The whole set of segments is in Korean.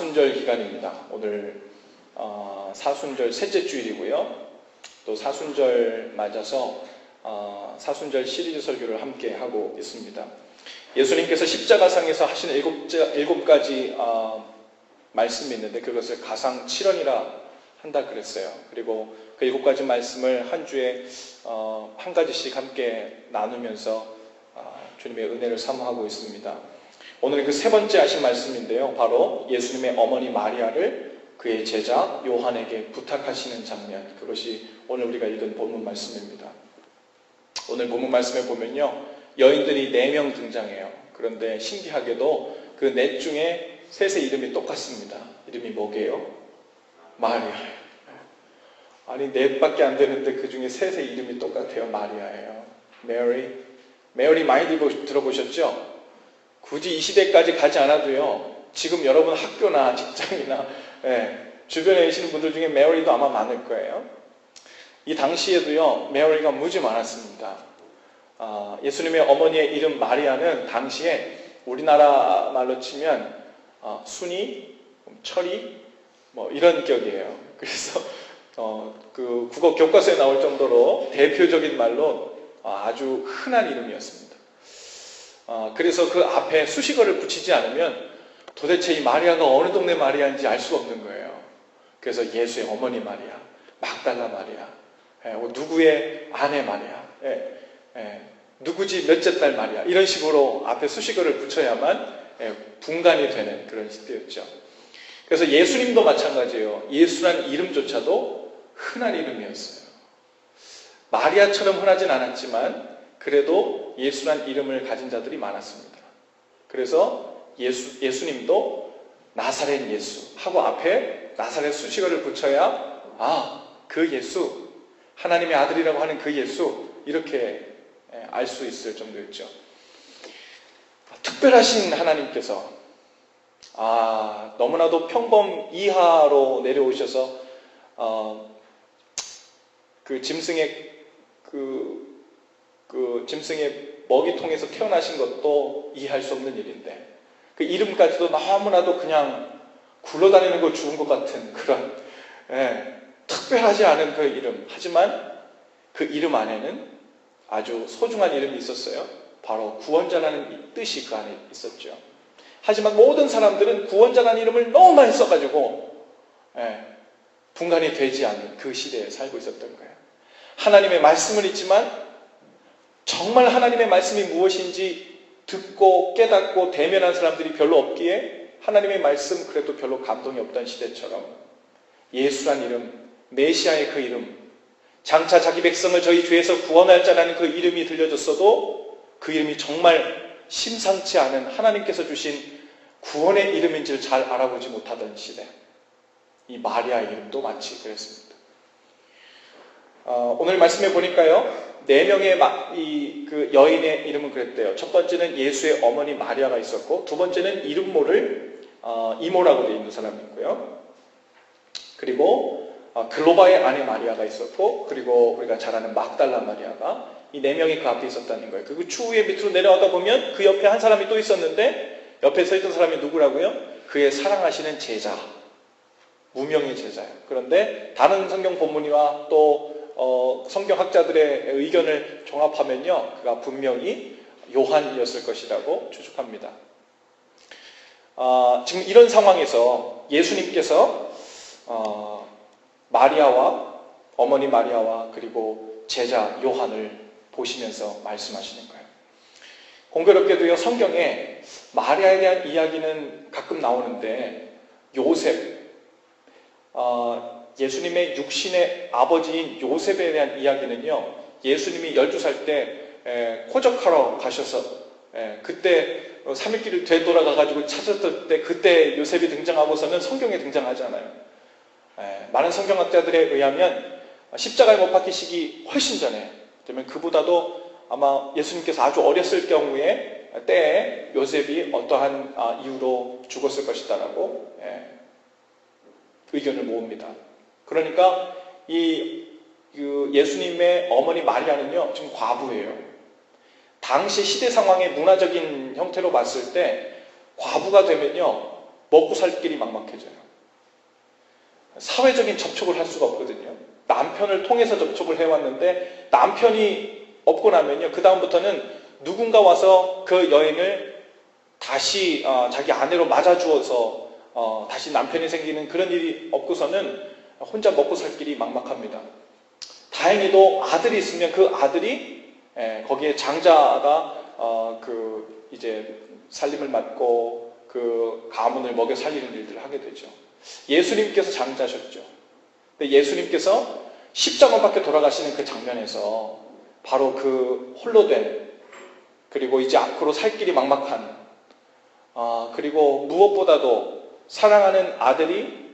사순절 기간입니다. 오늘 사순절 셋째 주일이고요. 또 사순절 맞아서 사순절 시리즈 설교를 함께 하고 있습니다. 예수님께서 십자가상에서 하신 일곱 가지 말씀이 있는데 그것을 가상 7원이라 한다 그랬어요. 그리고 그 7가지 말씀을 한 주에 한 가지씩 함께 나누면서 주님의 은혜를 사모하고 있습니다. 오늘은 그 세 번째 하신 말씀인데요. 바로 예수님의 어머니 마리아를 그의 제자 요한에게 부탁하시는 장면, 그것이 오늘 우리가 읽은 본문 말씀입니다. 오늘 본문 말씀에 보면요, 여인들이 4명 등장해요. 그런데 신기하게도 그 넷 중에 셋의 이름이 똑같습니다. 이름이 뭐게요? 마리아예요. 아니 4밖에 안 되는데 그 중에 셋의 이름이 똑같아요. 마리아예요. 메리 많이 들어보셨죠? 굳이 이 시대까지 가지 않아도요, 지금 여러분 학교나 직장이나 주변에 계시는 분들 중에 메리도 아마 많을 거예요. 이 당시에도요, 메리가 무지 많았습니다. 예수님의 어머니의 이름 마리아는 당시에 우리나라 말로 치면 순이, 철이 뭐 이런 격이에요. 그래서 그 국어 교과서에 나올 정도로 대표적인 말로 아주 흔한 이름이었습니다. 그래서 그 앞에 수식어를 붙이지 않으면 도대체 이 마리아가 어느 동네 마리아인지 알 수가 없는 거예요. 그래서 예수의 어머니 마리아, 막달라 마리아, 누구의 아내 마리아, 누구지 몇째 딸 마리아, 이런 식으로 앞에 수식어를 붙여야만 분간이 되는 그런 시대였죠. 그래서 예수님도 마찬가지예요. 예수란 이름조차도 흔한 이름이었어요. 마리아처럼 흔하진 않았지만 그래도 예수란 이름을 가진 자들이 많았습니다. 그래서 예수님도 나사렛 예수 하고 앞에 나사렛 수식어를 붙여야 그 예수, 하나님의 아들이라고 하는 그 예수, 이렇게 알 수 있을 정도였죠. 특별하신 하나님께서 너무나도 평범 이하로 내려오셔서 그 짐승의 짐승의 먹이통에서 태어나신 것도 이해할 수 없는 일인데 그 이름까지도 너무나도 그냥 굴러다니는 거 죽은 것 같은 그런 특별하지 않은 그 이름. 하지만 그 이름 안에는 아주 소중한 이름이 있었어요. 바로 구원자라는 뜻이 그 안에 있었죠. 하지만 모든 사람들은 구원자라는 이름을 너무 많이 써가지고 분간이 되지 않는 그 시대에 살고 있었던 거예요. 하나님의 말씀은 있지만 정말 하나님의 말씀이 무엇인지 듣고 깨닫고 대면한 사람들이 별로 없기에 하나님의 말씀 그래도 별로 감동이 없던 시대처럼 예수란 이름, 메시아의 그 이름, 장차 자기 백성을 저희 죄에서 구원할 자라는 그 이름이 들려졌어도 그 이름이 정말 심상치 않은 하나님께서 주신 구원의 이름인지를 잘 알아보지 못하던 시대, 이 마리아의 이름도 마치 그랬습니다. 오늘 말씀해 보니까요, 4명의 그 여인의 이름은 그랬대요. 첫 번째는 예수의 어머니 마리아가 있었고, 두 번째는 이름 모를 이모라고 되어 있는 사람이 있고요. 그리고 글로바의 아내 마리아가 있었고, 그리고 우리가 잘 아는 막달라 마리아가, 이 4명이 그 앞에 있었다는 거예요. 그리고 추후에 밑으로 내려가다 보면 그 옆에 한 사람이 또 있었는데, 옆에 서 있던 사람이 누구라고요? 그의 사랑하시는 제자, 무명의 제자예요. 그런데 다른 성경 본문이와 또 성경학자들의 의견을 종합하면요, 그가 분명히 요한이었을 것이라고 추측합니다. 지금 이런 상황에서 예수님께서 마리아와 어머니 마리아와 그리고 제자 요한을 보시면서 말씀하시는 거예요. 공교롭게도요, 성경에 마리아에 대한 이야기는 가끔 나오는데 요셉, 예수님의 육신의 아버지인 요셉에 대한 이야기는요, 예수님이 12살 때 호적하러 가셔서 그때 3일길을 되돌아가가지고 찾았을 때 그때 요셉이 등장하고서는 성경에 등장하지 않아요. 많은 성경학자들에 의하면 십자가에 못 박히시기 훨씬 전에, 그러면 그보다도 아마 예수님께서 아주 어렸을 경우에 때에 요셉이 어떠한 이유로 죽었을 것이다라고 의견을 모읍니다. 그러니까 예수님의 어머니 마리아는요, 지금 과부예요. 당시 시대 상황의 문화적인 형태로 봤을 때 과부가 되면요, 먹고 살 길이 막막해져요. 사회적인 접촉을 할 수가 없거든요. 남편을 통해서 접촉을 해왔는데 남편이 없고 나면요, 그 다음부터는 누군가 와서 그 여인을 다시 자기 아내로 맞아주어서 다시 남편이 생기는 그런 일이 없고서는 혼자 먹고 살 길이 막막합니다. 다행히도 아들이 있으면 그 아들이 거기에 장자가 이제 살림을 맡고 그 가문을 먹여 살리는 일들을 하게 되죠. 예수님께서 장자셨죠. 근데 예수님께서 십자가 밖에 돌아가시는 그 장면에서 바로 그 홀로 된, 그리고 이제 앞으로 살 길이 막막한, 그리고 무엇보다도 사랑하는 아들이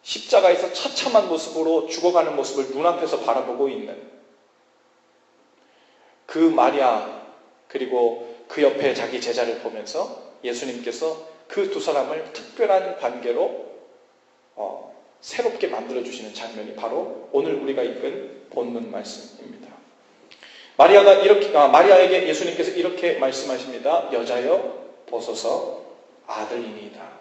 십자가에서 처참한 모습으로 죽어가는 모습을 눈앞에서 바라보고 있는 그 마리아, 그리고 그 옆에 자기 제자를 보면서 예수님께서 그 두 사람을 특별한 관계로 새롭게 만들어주시는 장면이 바로 오늘 우리가 읽은 본문 말씀입니다. 마리아에게 예수님께서 이렇게 말씀하십니다. 여자여 보소서 아들이니이다.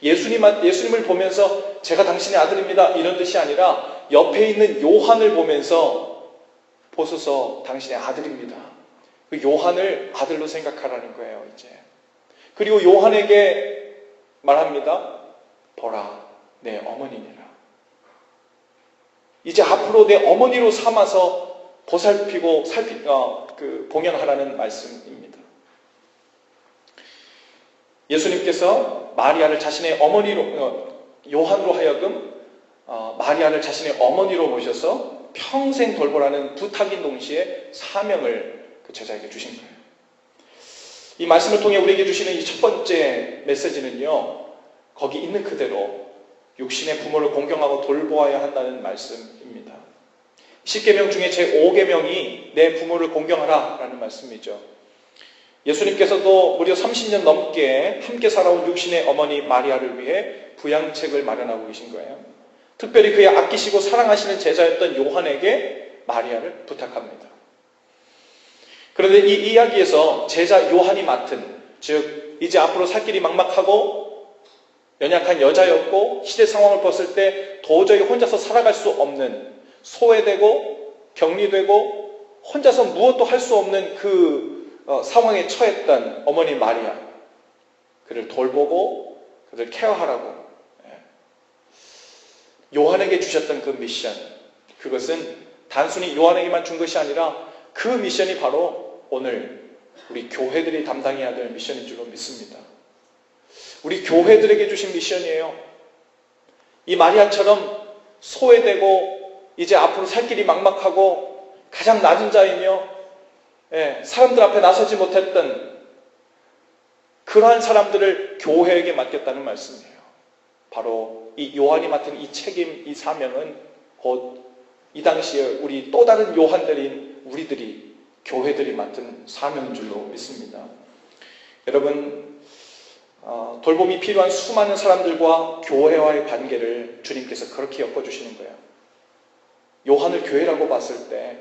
예수님을 보면서 제가 당신의 아들입니다 이런 뜻이 아니라 옆에 있는 요한을 보면서 보소서 당신의 아들입니다. 그 요한을 아들로 생각하라는 거예요. 이제 그리고 요한에게 말합니다. 보라 내 어머니니라. 이제 앞으로 내 어머니로 삼아서 보살피고 봉양하라는 말씀입니다. 예수님께서 마리아를 자신의 어머니로, 요한으로 하여금 마리아를 자신의 어머니로 모셔서 평생 돌보라는 부탁인 동시에 사명을 그 제자에게 주신 거예요. 이 말씀을 통해 우리에게 주시는 이 첫 번째 메시지는요, 거기 있는 그대로 육신의 부모를 공경하고 돌보아야 한다는 말씀입니다. 10계명 중에 제5계명이 내 부모를 공경하라 라는 말씀이죠. 예수님께서도 무려 30년 넘게 함께 살아온 육신의 어머니 마리아를 위해 부양책을 마련하고 계신 거예요. 특별히 그의 아끼시고 사랑하시는 제자였던 요한에게 마리아를 부탁합니다. 그런데 이 이야기에서 제자 요한이 맡은, 즉 이제 앞으로 살 길이 막막하고 연약한 여자였고 시대 상황을 봤을 때 도저히 혼자서 살아갈 수 없는, 소외되고 격리되고 혼자서 무엇도 할 수 없는 그 상황에 처했던 어머니 마리아, 그를 돌보고 그를 케어하라고 요한에게 주셨던 그 미션, 그것은 단순히 요한에게만 준 것이 아니라 그 미션이 바로 오늘 우리 교회들이 담당해야 될 미션인 줄로 믿습니다. 우리 교회들에게 주신 미션이에요. 이 마리아처럼 소외되고 이제 앞으로 살 길이 막막하고 가장 낮은 자이며 사람들 앞에 나서지 못했던 그러한 사람들을 교회에게 맡겼다는 말씀이에요. 바로 이 요한이 맡은 이 책임, 이 사명은 곧 이 당시에 우리 또 다른 요한들인 우리들이, 교회들이 맡은 사명인 줄로 믿습니다. 여러분, 돌봄이 필요한 수많은 사람들과 교회와의 관계를 주님께서 그렇게 엮어주시는 거예요. 요한을 교회라고 봤을 때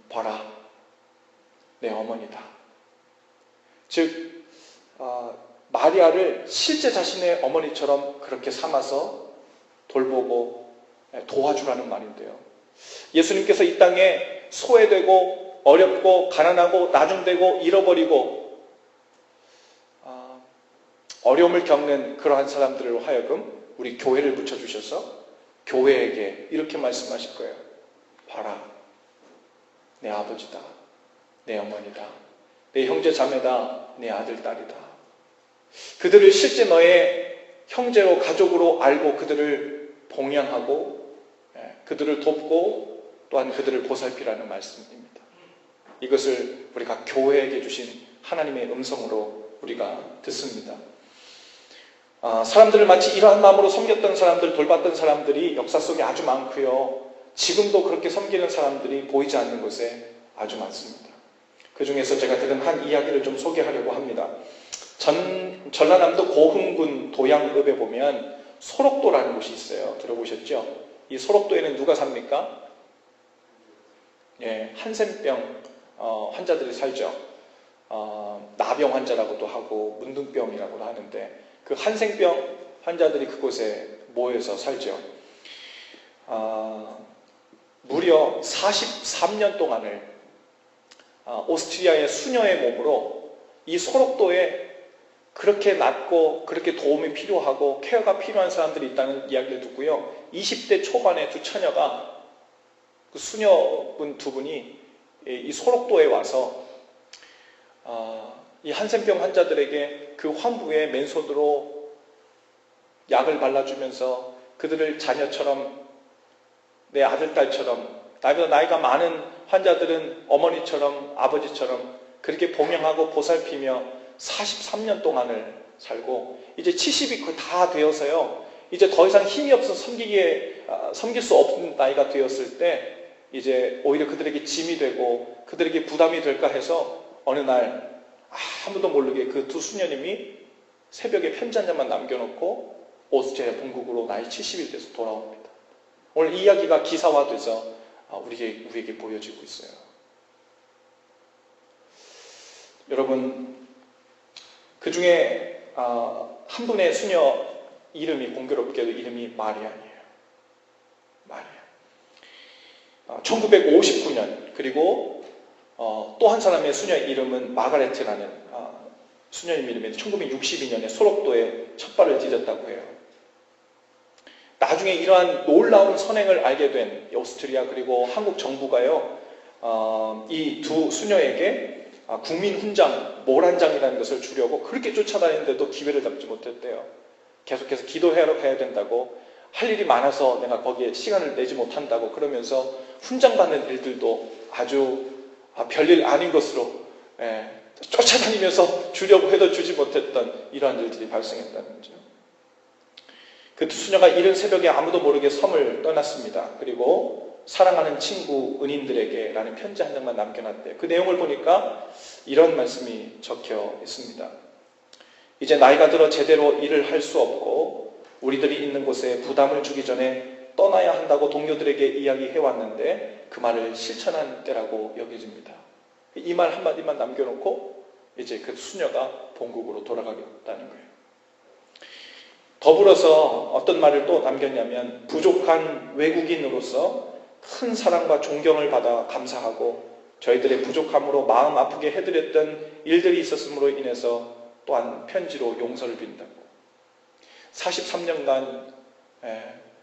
봐라 내 어머니다. 즉 마리아를 실제 자신의 어머니처럼 그렇게 삼아서 돌보고 도와주라는 말인데요. 예수님께서 이 땅에 소외되고 어렵고 가난하고 나중되고 잃어버리고 어려움을 겪는 그러한 사람들로 하여금 우리 교회를 붙여주셔서 교회에게 이렇게 말씀하실 거예요. 봐라 내 아버지다, 내 어머니다, 내 형제 자매다, 내 아들 딸이다. 그들을 실제 너의 형제로 가족으로 알고 그들을 봉양하고 그들을 돕고 또한 그들을 보살피라는 말씀입니다. 이것을 우리가 교회에게 주신 하나님의 음성으로 우리가 듣습니다. 사람들을 마치 이러한 마음으로 섬겼던 사람들, 돌봤던 사람들이 역사 속에 아주 많고요. 지금도 그렇게 섬기는 사람들이 보이지 않는 곳에 아주 많습니다. 그 중에서 제가 들은 한 이야기를 좀 소개하려고 합니다. 전라남도 고흥군 도양읍에 보면 소록도라는 곳이 있어요. 들어보셨죠? 이 소록도에는 누가 삽니까? 한센병 환자들이 살죠. 나병 환자라고도 하고 문둥병이라고도 하는데 그 한생병 환자들이 그곳에 모여서 살죠. 무려 43년 동안을 오스트리아의 수녀의 몸으로 이 소록도에 그렇게 낫고 그렇게 도움이 필요하고 케어가 필요한 사람들이 있다는 이야기를 듣고요. 20대 초반의 두 처녀가 그 수녀분 두 분이 이 소록도에 와서 이 한센병 환자들에게 그 환부의 맨손으로 약을 발라주면서 그들을 자녀처럼 내 아들, 딸처럼 나보다 나이가 많은 환자들은 어머니처럼 아버지처럼 그렇게 봉양하고 보살피며 43년 동안을 살고 이제 70이 거의 다 되어서요. 이제 더 이상 힘이 없어서 섬길 수 없는 나이가 되었을 때 이제 오히려 그들에게 짐이 되고 그들에게 부담이 될까 해서 어느 날 아무도 모르게 그 두 수녀님이 새벽에 편지 한 장만 남겨놓고 오스트리아 본국으로 나이 70이 돼서 돌아옵니다. 오늘 이 이야기가 기사화돼서 우리에게 보여지고 있어요. 여러분, 그 중에 한 분의 수녀 이름이 공교롭게도 이름이 마리아예요. 마리아. 1959년 그리고 또 한 사람의 수녀 이름은 마가레트라는 수녀님 이름이 1962년에 소록도에 첫 발을 디뎠다고 해요. 나중에 이러한 놀라운 선행을 알게 된 오스트리아 그리고 한국 정부가요, 이 두 수녀에게 국민훈장, 모란장이라는 것을 주려고 그렇게 쫓아다니는데도 기회를 잡지 못했대요. 계속해서 기도하러 가야 된다고, 할 일이 많아서 내가 거기에 시간을 내지 못한다고 그러면서 훈장 받는 일들도 아주 별일 아닌 것으로 쫓아다니면서 주려고 해도 주지 못했던 이러한 일들이 발생했다는 거죠. 그 두 수녀가 이른 새벽에 아무도 모르게 섬을 떠났습니다. 그리고 사랑하는 친구 은인들에게 라는 편지 한 장만 남겨놨대요. 그 내용을 보니까 이런 말씀이 적혀 있습니다. 이제 나이가 들어 제대로 일을 할 수 없고 우리들이 있는 곳에 부담을 주기 전에 떠나야 한다고 동료들에게 이야기해왔는데 그 말을 실천한 때라고 여겨집니다. 이 말 한마디만 남겨놓고 이제 그 수녀가 본국으로 돌아가겠다는 거예요. 더불어서 어떤 말을 또 남겼냐면 부족한 외국인으로서 큰 사랑과 존경을 받아 감사하고 저희들의 부족함으로 마음 아프게 해드렸던 일들이 있었음으로 인해서 또한 편지로 용서를 빈다고. 43년간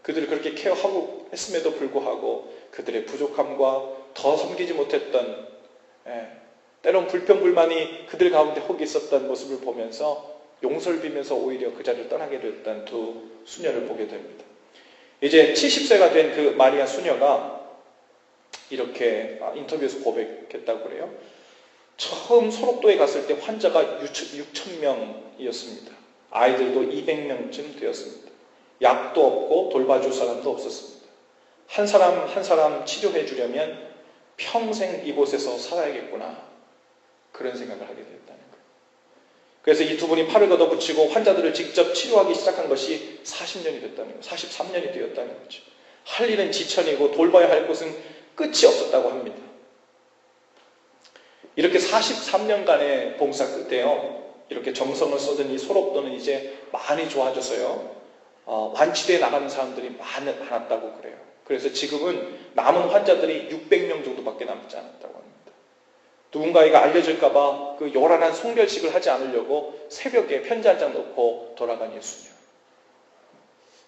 그들을 그렇게 케어하고 했음에도 불구하고 그들의 부족함과 더 섬기지 못했던 때론 불평불만이 그들 가운데 혹 있었던 모습을 보면서 용서를 빌면서 오히려 그 자리를 떠나게 됐던 두 수녀를 보게 됩니다. 이제 70세가 된 그 마리아 수녀가 이렇게 인터뷰에서 고백했다고 그래요. 처음 소록도에 갔을 때 환자가 6,000명이었습니다. 아이들도 200명쯤 되었습니다. 약도 없고 돌봐줄 사람도 없었습니다. 한 사람 한 사람 치료해 주려면 평생 이곳에서 살아야겠구나, 그런 생각을 하게 됐다는 거예요. 그래서 이 두 분이 팔을 걷어붙이고 환자들을 직접 치료하기 시작한 것이 40년이 됐다는 거예요. 43년이 되었다는 거죠. 할 일은 지천이고 돌봐야 할 곳은 끝이 없었다고 합니다. 이렇게 43년간의 봉사 끝에요, 이렇게 정성을 쏟은 이 소록도는 이제 많이 좋아져서요, 완치되어 나가는 사람들이 많았다고 그래요. 그래서 지금은 남은 환자들이 600명 정도밖에 남지 않았다고 합니다. 누군가에게 알려질까봐 그 요란한 송별식을 하지 않으려고 새벽에 편지 한 장 놓고 돌아간 예수님.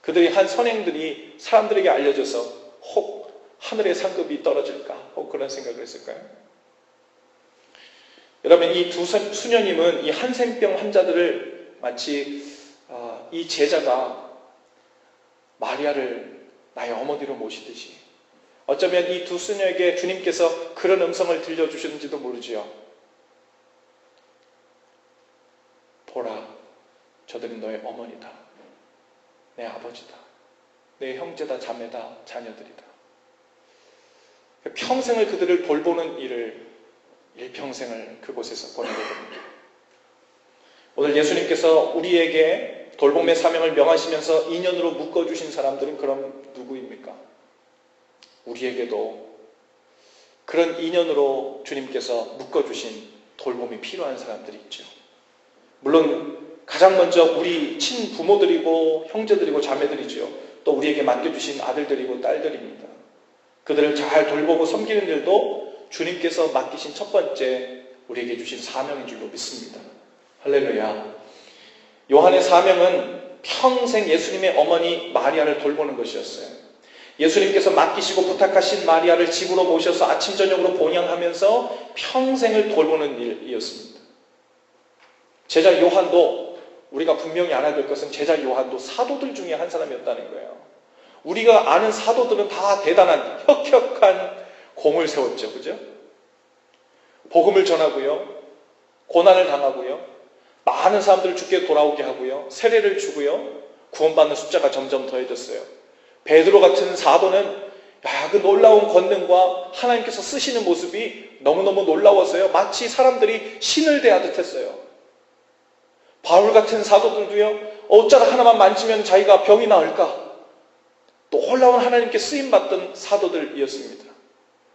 그들이 한 선행들이 사람들에게 알려져서 혹 하늘의 상급이 떨어질까, 혹 그런 생각을 했을까요? 여러분, 이 두 수녀님은 이 한센병 환자들을 마치 이 제자가 마리아를 나의 어머니로 모시듯이, 어쩌면 이 두 수녀에게 주님께서 그런 음성을 들려주셨는지도 모르지요. 보라, 저들은 너의 어머니다, 내 아버지다, 내 형제다, 자매다, 자녀들이다. 평생을 그들을 돌보는 일을 일평생을 그곳에서 보내게 됩니다. 오늘 예수님께서 우리에게 돌봄의 사명을 명하시면서 인연으로 묶어주신 사람들은 그럼 누구입니까? 우리에게도 그런 인연으로 주님께서 묶어주신 돌봄이 필요한 사람들이 있죠. 물론 가장 먼저 우리 친부모들이고 형제들이고 자매들이죠. 또 우리에게 맡겨주신 아들들이고 딸들입니다. 그들을 잘 돌보고 섬기는 일도 주님께서 맡기신 첫 번째 우리에게 주신 사명인 줄로 믿습니다. 할렐루야. 요한의 사명은 평생 예수님의 어머니 마리아를 돌보는 것이었어요. 예수님께서 맡기시고 부탁하신 마리아를 집으로 모셔서 아침 저녁으로 봉양하면서 평생을 돌보는 일이었습니다. 제자 요한도, 우리가 분명히 알아야 될 것은 제자 요한도 사도들 중에 한 사람이었다는 거예요. 우리가 아는 사도들은 다 대단한 혁혁한 공을 세웠죠. 그죠? 복음을 전하고요, 고난을 당하고요, 많은 사람들을 주께 돌아오게 하고요, 세례를 주고요, 구원받는 숫자가 점점 더해졌어요. 베드로 같은 사도는 그 놀라운 권능과 하나님께서 쓰시는 모습이 너무너무 놀라웠어요. 마치 사람들이 신을 대하듯 했어요. 바울 같은 사도들도요, 옷자락 하나만 만지면 자기가 병이 나을까? 놀라운 하나님께 쓰임받던 사도들이었습니다.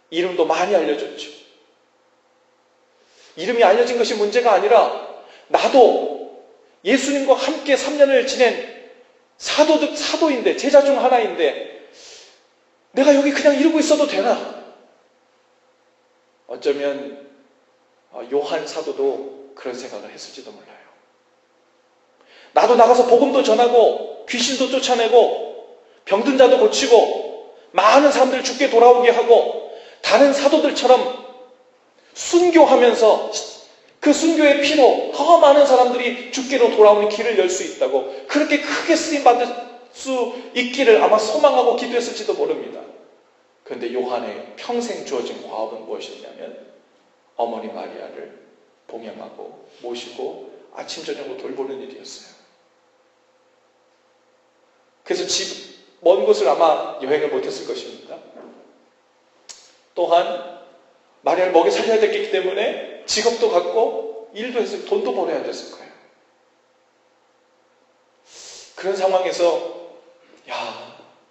이름도 많이 알려졌죠. 이름이 알려진 것이 문제가 아니라 나도 예수님과 함께 3년을 지낸 사도인데, 제자 중 하나인데 내가 여기 그냥 이러고 있어도 되나? 어쩌면 요한 사도도 그런 생각을 했을지도 몰라요. 나도 나가서 복음도 전하고 귀신도 쫓아내고 병든 자도 고치고 많은 사람들 죽게 돌아오게 하고 다른 사도들처럼 순교하면서 그 순교의 피로 더 많은 사람들이 죽게로 돌아오는 길을 열 수 있다고, 그렇게 크게 쓰임받을 수 있기를 아마 소망하고 기도했을지도 모릅니다. 그런데 요한의 평생 주어진 과업은 무엇이었냐면 어머니 마리아를 봉양하고 모시고 아침 저녁으로 돌보는 일이었어요. 그래서 먼 곳을 아마 여행을 못했을 것입니다. 또한 마리아를 먹여 살려야 됐기 때문에 직업도 갖고 일도 했을, 돈도 벌어야 됐을 거예요. 그런 상황에서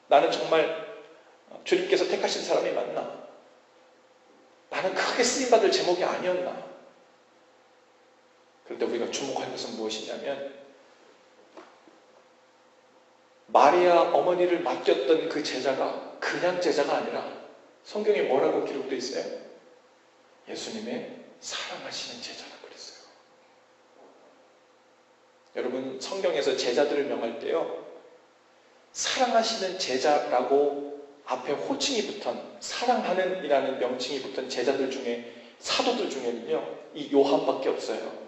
나는 정말 주님께서 택하신 사람이 맞나? 나는 크게 쓰임받을 제목이 아니었나? 그런데 우리가 주목할 것은 무엇이냐면 마리아 어머니를 맡겼던 그 제자가 그냥 제자가 아니라 성경에 뭐라고 기록되어 있어요? 예수님의 사랑하시는 제자라고 그랬어요. 여러분, 성경에서 제자들을 명할 때요, 사랑하시는 제자라고 앞에 호칭이 붙은, 사랑하는 이라는 명칭이 붙은 제자들 중에, 사도들 중에는요, 이 요한밖에 없어요.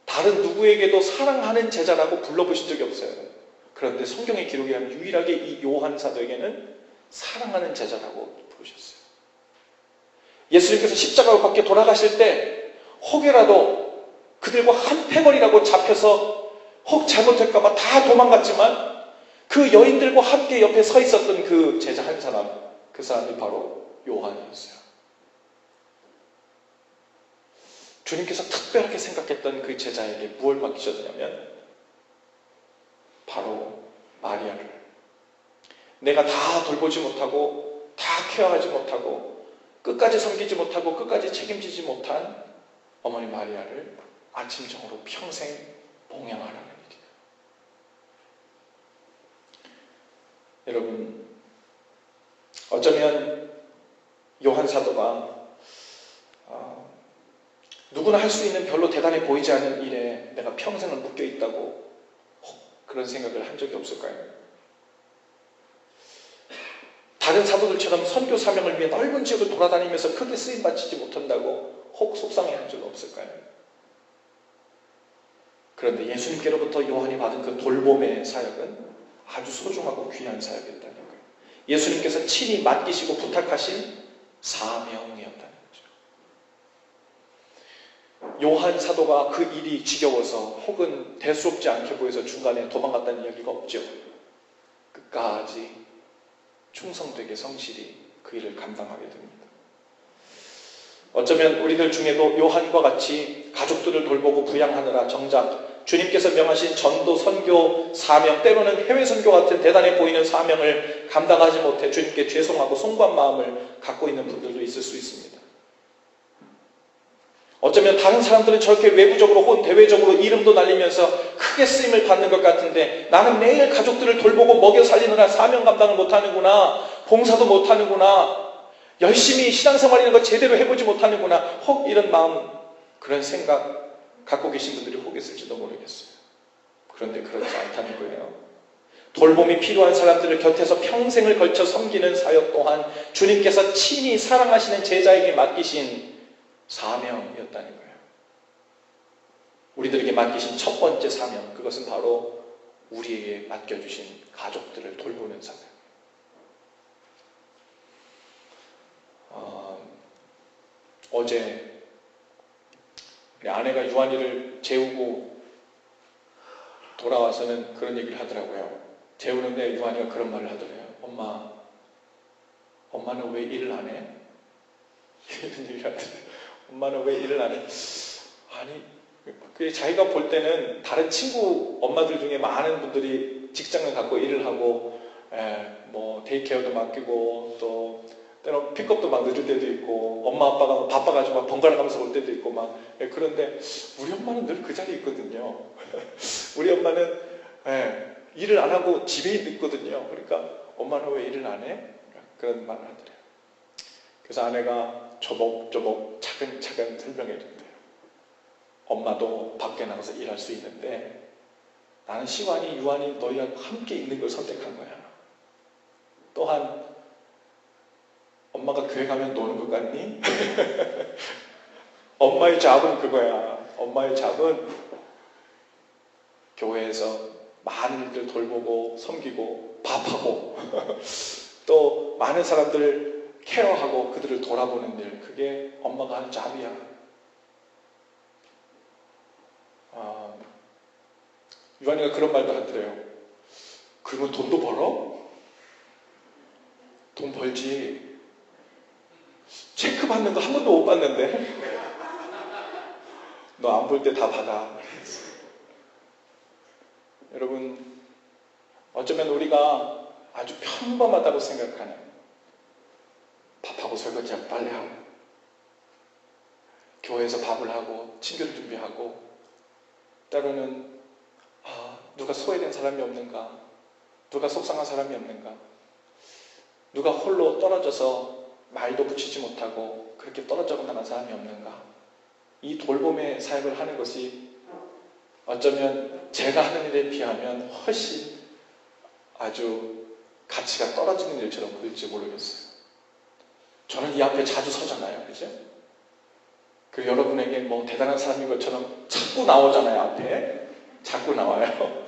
다른 누구에게도 사랑하는 제자라고 불러보신 적이 없어요. 그런데 성경의 기록에 하면 유일하게 이 요한 사도에게는 사랑하는 제자라고 부르셨어요. 예수님께서 십자가로 밖에 돌아가실 때 혹여라도 그들과 한패거리라고 잡혀서 혹 잘못할까봐 다 도망갔지만 그 여인들과 함께 옆에 서 있었던 그 제자 한 사람, 그 사람이 바로 요한이었어요. 주님께서 특별하게 생각했던 그 제자에게 무엇을 맡기셨냐면 바로 마리아를, 내가 다 돌보지 못하고 다 케어하지 못하고 끝까지 섬기지 못하고 끝까지 책임지지 못한 어머니 마리아를 아침 저녁으로 평생 봉양하라는 일이에요. 여러분, 어쩌면 요한 사도가 누구나 할 수 있는 별로 대단해 보이지 않은 일에 내가 평생을 묶여 있다고 그런 생각을 한 적이 없을까요? 다른 사도들처럼 선교 사명을 위해 넓은 지역을 돌아다니면서 크게 쓰임받지 못한다고 혹 속상해한 적은 없을까요? 그런데 예수님께로부터 요한이 받은 그 돌봄의 사역은 아주 소중하고 귀한 사역이었다는 거예요. 예수님께서 친히 맡기시고 부탁하신 사명이었다는 거죠. 요한 사도가 그 일이 지겨워서 혹은 대수롭지 않게 보여서 중간에 도망갔다는 이야기가 없죠. 끝까지 충성되게 성실히 그 일을 감당하게 됩니다. 어쩌면 우리들 중에도 요한과 같이 가족들을 돌보고 부양하느라 정작 주님께서 명하신 전도, 선교, 사명, 때로는 해외 선교 같은 대단해 보이는 사명을 감당하지 못해 주님께 죄송하고 송구한 마음을 갖고 있는 분들도 있을 수 있습니다. 어쩌면 다른 사람들은 저렇게 외부적으로 혹은 대외적으로 이름도 날리면서 크게 쓰임을 받는 것 같은데 나는 매일 가족들을 돌보고 먹여 살리느라 사명 감당을 못하는구나, 봉사도 못하는구나, 열심히 신앙생활이라는 걸 제대로 해보지 못하는구나, 혹 이런 마음, 그런 생각 갖고 계신 분들이 혹 있을지도 모르겠어요. 그런데 그렇지 않다는 거예요. 돌봄이 필요한 사람들을 곁에서 평생을 걸쳐 섬기는 사역 또한 주님께서 친히 사랑하시는 제자에게 맡기신 사명이었다는 거예요. 우리들에게 맡기신 첫 번째 사명, 그것은 바로 우리에게 맡겨주신 가족들을 돌보는 사명. 어제 우리 아내가 유한이를 재우고 돌아와서는 그런 얘기를 하더라고요. 재우는데 유한이가 그런 말을 하더래요. 엄마는 왜 일을 안 해? 이런 얘기를 하더래요. 엄마는 왜 일을 안 해? 아니, 그게 자기가 볼 때는 다른 친구 엄마들 중에 많은 분들이 직장을 갖고 일을 하고, 뭐 데이케어도 맡기고, 또 때로 픽업도 막 늦을 때도 있고, 엄마 아빠가 바빠가지고 막 번갈아 가면서 올 때도 있고 막. 그런데 우리 엄마는 늘 그 자리에 있거든요. 우리 엄마는 일을 안 하고 집에 있거든요. 그러니까 엄마는 왜 일을 안 해? 그런 말을 하더래요. 그래서 아내가 조목조목 차근차근 설명해 준대요. 엄마도 밖에 나가서 일할 수 있는데 나는 시완이, 유한이 너희하고 함께 있는 걸 선택한 거야. 또한 엄마가 교회 가면 노는 것 같니? 엄마의 잡은 그거야. 엄마의 잡은 교회에서 많은 일들 돌보고 섬기고 밥하고 또 많은 사람들을 케어하고 그들을 돌아보는 일, 그게 엄마가 하는 잡이야. 유한이가 그런 말도 하더래요. 그러면 돈도 벌어? 돈 벌지. 체크 받는 거 한 번도 못 받는데 너 안 볼 때 다 받아. 여러분, 어쩌면 우리가 아주 평범하다고 생각하는 밥하고 설거지하고 빨래하고 교회에서 밥을 하고 친교를 준비하고 때로는 누가 소외된 사람이 없는가, 누가 속상한 사람이 없는가, 누가 홀로 떨어져서 말도 붙이지 못하고 그렇게 떨어져 나간 사람이 없는가. 이 돌봄의 사역을 하는 것이 어쩌면 제가 하는 일에 비하면 훨씬 아주 가치가 떨어지는 일처럼 보일지 모르겠어요. 저는 이 앞에 자주 서잖아요. 그죠? 그리고 여러분에게 뭐 대단한 사람인 것처럼 자꾸 나오잖아요. 앞에. 자꾸 나와요.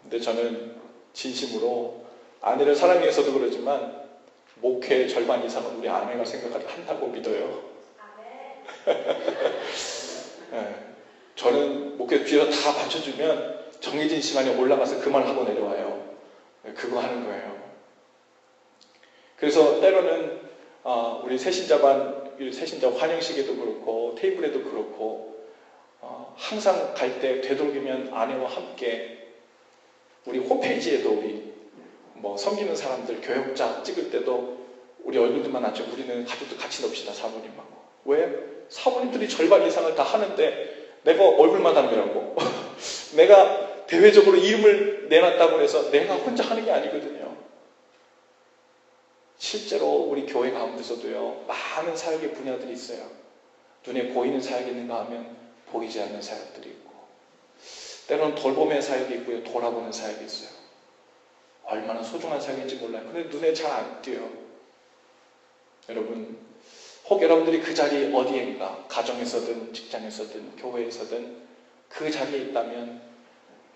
근데 저는 진심으로 아내를 사랑해서도 그러지만 목회의 절반 이상은 우리 아내가 생각한다고 믿어요. 저는 목회 뒤에서 다 받쳐주면 정해진 시간에 올라가서 그 말 하고 내려와요. 그거 하는 거예요. 그래서 때로는 우리 새신자 환영식에도 그렇고 테이블에도 그렇고 항상 갈 때 되도록이면 아내와 함께 우리 홈페이지에도 우리 뭐 섬기는 사람들 교역자 찍을 때도 우리 얼굴들만 낫죠. 우리는 가족도 같이 넣읍시다. 사모님하고. 왜? 사모님들이 절반 이상을 다 하는데 내가 얼굴만 담으라고 내가 대외적으로 이름을 내놨다고 해서 내가 혼자 하는 게 아니거든요. 실제로 우리 교회 가운데서도요, 많은 사역의 분야들이 있어요. 눈에 보이는 사역이 있는가 하면 보이지 않는 사역들이 있고, 때로는 돌봄의 사역이 있고요, 돌아보는 사역이 있어요. 얼마나 소중한 사역인지 몰라요. 근데 눈에 잘 안 띄어요. 여러분, 혹 여러분들이 그 자리 어디엔가, 가정에서든 직장에서든 교회에서든 그 자리에 있다면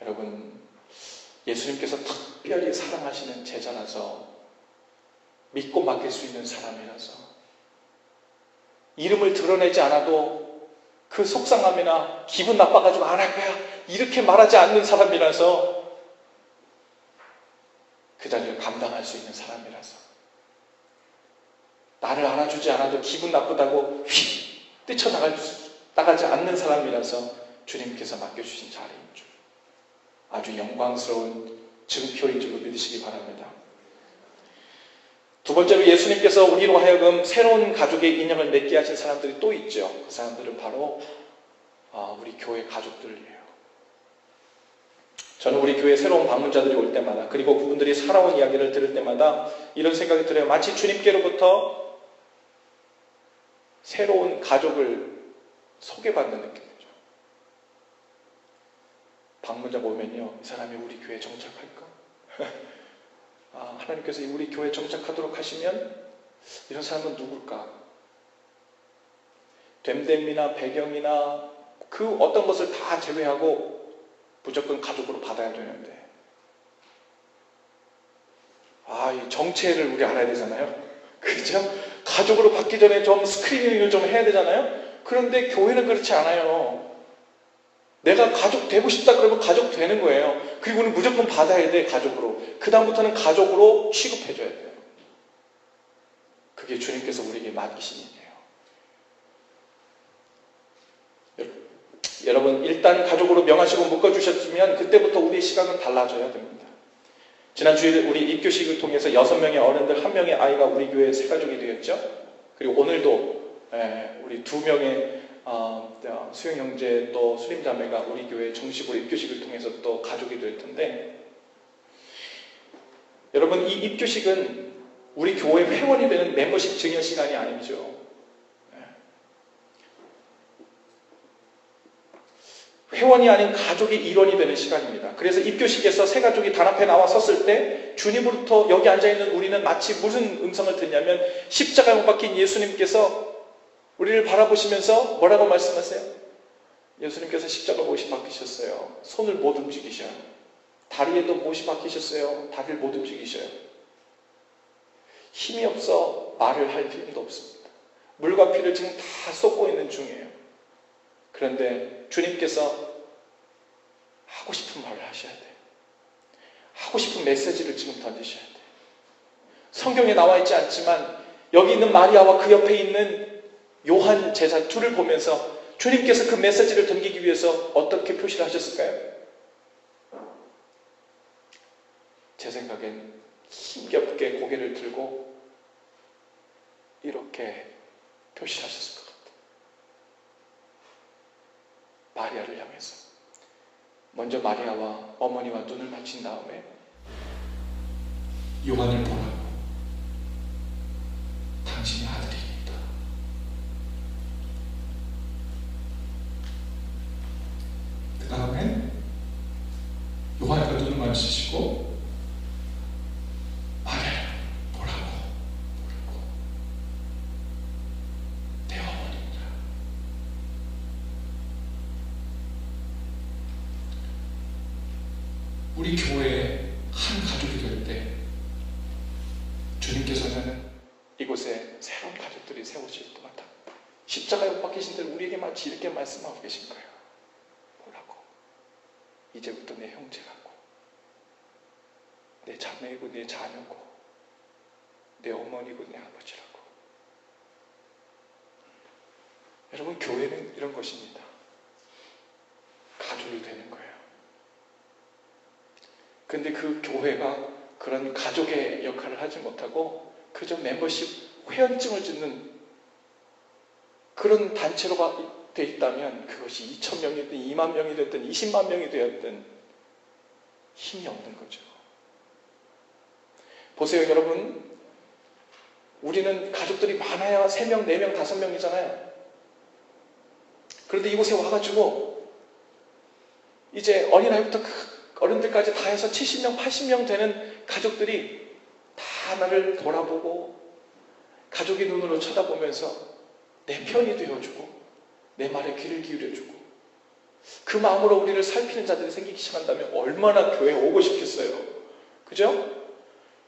여러분, 예수님께서 특별히 사랑하시는 제자라서 믿고 맡길 수 있는 사람이라서 이름을 드러내지 않아도 그 속상함이나 기분 나빠가지고 안 할 거야 이렇게 말하지 않는 사람이라서 그 자리를 감당할 수 있는 사람이라서 나를 알아주지 않아도 기분 나쁘다고 휙 뛰쳐나가지 않는 사람이라서 주님께서 맡겨주신 자리인 줄 아주 영광스러운 증표인 줄로 믿으시기 바랍니다. 두 두 번째로 예수님께서 우리로 하여금 새로운 가족의 인연을 맺게 하신 사람들이 또 있죠. 그 사람들은 바로 우리 교회 가족들이에요. 저는 우리 교회 새로운 방문자들이 올 때마다, 그리고 그분들이 살아온 이야기를 들을 때마다 이런 생각이 들어요. 마치 주님께로부터 새로운 가족을 소개받는 느낌이죠. 방문자가 오면요, 이 사람이 우리 교회에 정착할까? 하나님께서 우리 교회에 정착하도록 하시면 이런 사람은 누굴까? 됨됨이나 배경이나 그 어떤 것을 다 제외하고 무조건 가족으로 받아야 되는데, 이 정체를 우리 알아야 되잖아요. 그렇죠? 가족으로 받기 전에 좀 스크리닝을 좀 해야 되잖아요. 그런데 교회는 그렇지 않아요. 내가 가족 되고 싶다 그러면 가족 되는 거예요. 그리고는 무조건 받아야 돼, 가족으로. 그 다음부터는 가족으로 취급해줘야 돼요. 그게 주님께서 우리에게 맡기신 일이에요. 여러분, 일단 가족으로 명하시고 묶어주셨으면 그때부터 우리의 시각은 달라져야 됩니다. 지난 주일 우리 입교식을 통해서 6명의 어른들, 1명의 아이가 우리 교회의 새 가족이 되었죠. 그리고 오늘도 우리 2명의 수영 형제 또 수림 자매가 우리 교회 정식으로 입교식을 통해서 또 가족이 될 텐데, 여러분, 이 입교식은 우리 교회 회원이 되는 멤버십 증여 시간이 아니죠. 회원이 아닌 가족의 일원이 되는 시간입니다. 그래서 입교식에서 새 가족이 단 앞에 나와 섰을 때 주님으로부터 여기 앉아있는 우리는 마치 무슨 음성을 듣냐면, 십자가에 못 박힌 예수님께서 우리를 바라보시면서 뭐라고 말씀하세요? 예수님께서 십자가 못이 박히셨어요. 손을 못 움직이셔요. 다리에도 못이 박히셨어요. 다리를 못 움직이셔요. 힘이 없어 말을 할 힘도 없습니다. 물과 피를 지금 다 쏟고 있는 중이에요. 그런데 주님께서 하고 싶은 말을 하셔야 돼요. 하고 싶은 메시지를 지금 던지셔야 돼요. 성경에 나와 있지 않지만 여기 있는 마리아와 그 옆에 있는 요한 제자 둘을 보면서 주님께서 그 메시지를 던지기 위해서 어떻게 표시를 하셨을까요? 제 생각엔 힘겹게 고개를 들고 이렇게 표시하셨을 것 같아요. 마리아를 향해서 먼저 마리아와 어머니와 눈을 맞춘 다음에 요한을 보라고, 당신의 아들이니까. 그 다음에 요한과 눈을 맞추시고 마리아를 보라고, 내 어머니입니다. 우리 교회의 한 가족이 될 때 주님께서는 이곳에 새로운 가족들이 세워질 때마다 십자가에 못 박히신 들 우리에게 마치 이렇게 말씀하고 계신 거예요. 뭐라고? 이제부터 내 형제라고, 내 자매이고 내 자녀고, 내 어머니고 내 아버지라고. 여러분, 교회는 이런 것입니다. 가족이 되는 거예요. 근데 그 교회가 그런 가족의 역할을 하지 못하고 그저 멤버십 회원증을 짓는 그런 단체로가 돼 있다면 그것이 2,000명이든 2만 명이 됐든 20만 명이 되었든 힘이 없는 거죠. 보세요, 여러분. 우리는 가족들이 많아야 3명, 4명, 5명이잖아요. 그런데 이곳에 와가지고 이제 어린아이부터 어른들까지 다 해서 70명, 80명 되는 가족들이 다 나를 돌아보고 가족의 눈으로 쳐다보면서 내 편이 되어주고 내 말에 귀를 기울여주고 그 마음으로 우리를 살피는 자들이 생기기 시작한다면 얼마나 교회에 오고 싶겠어요. 그죠?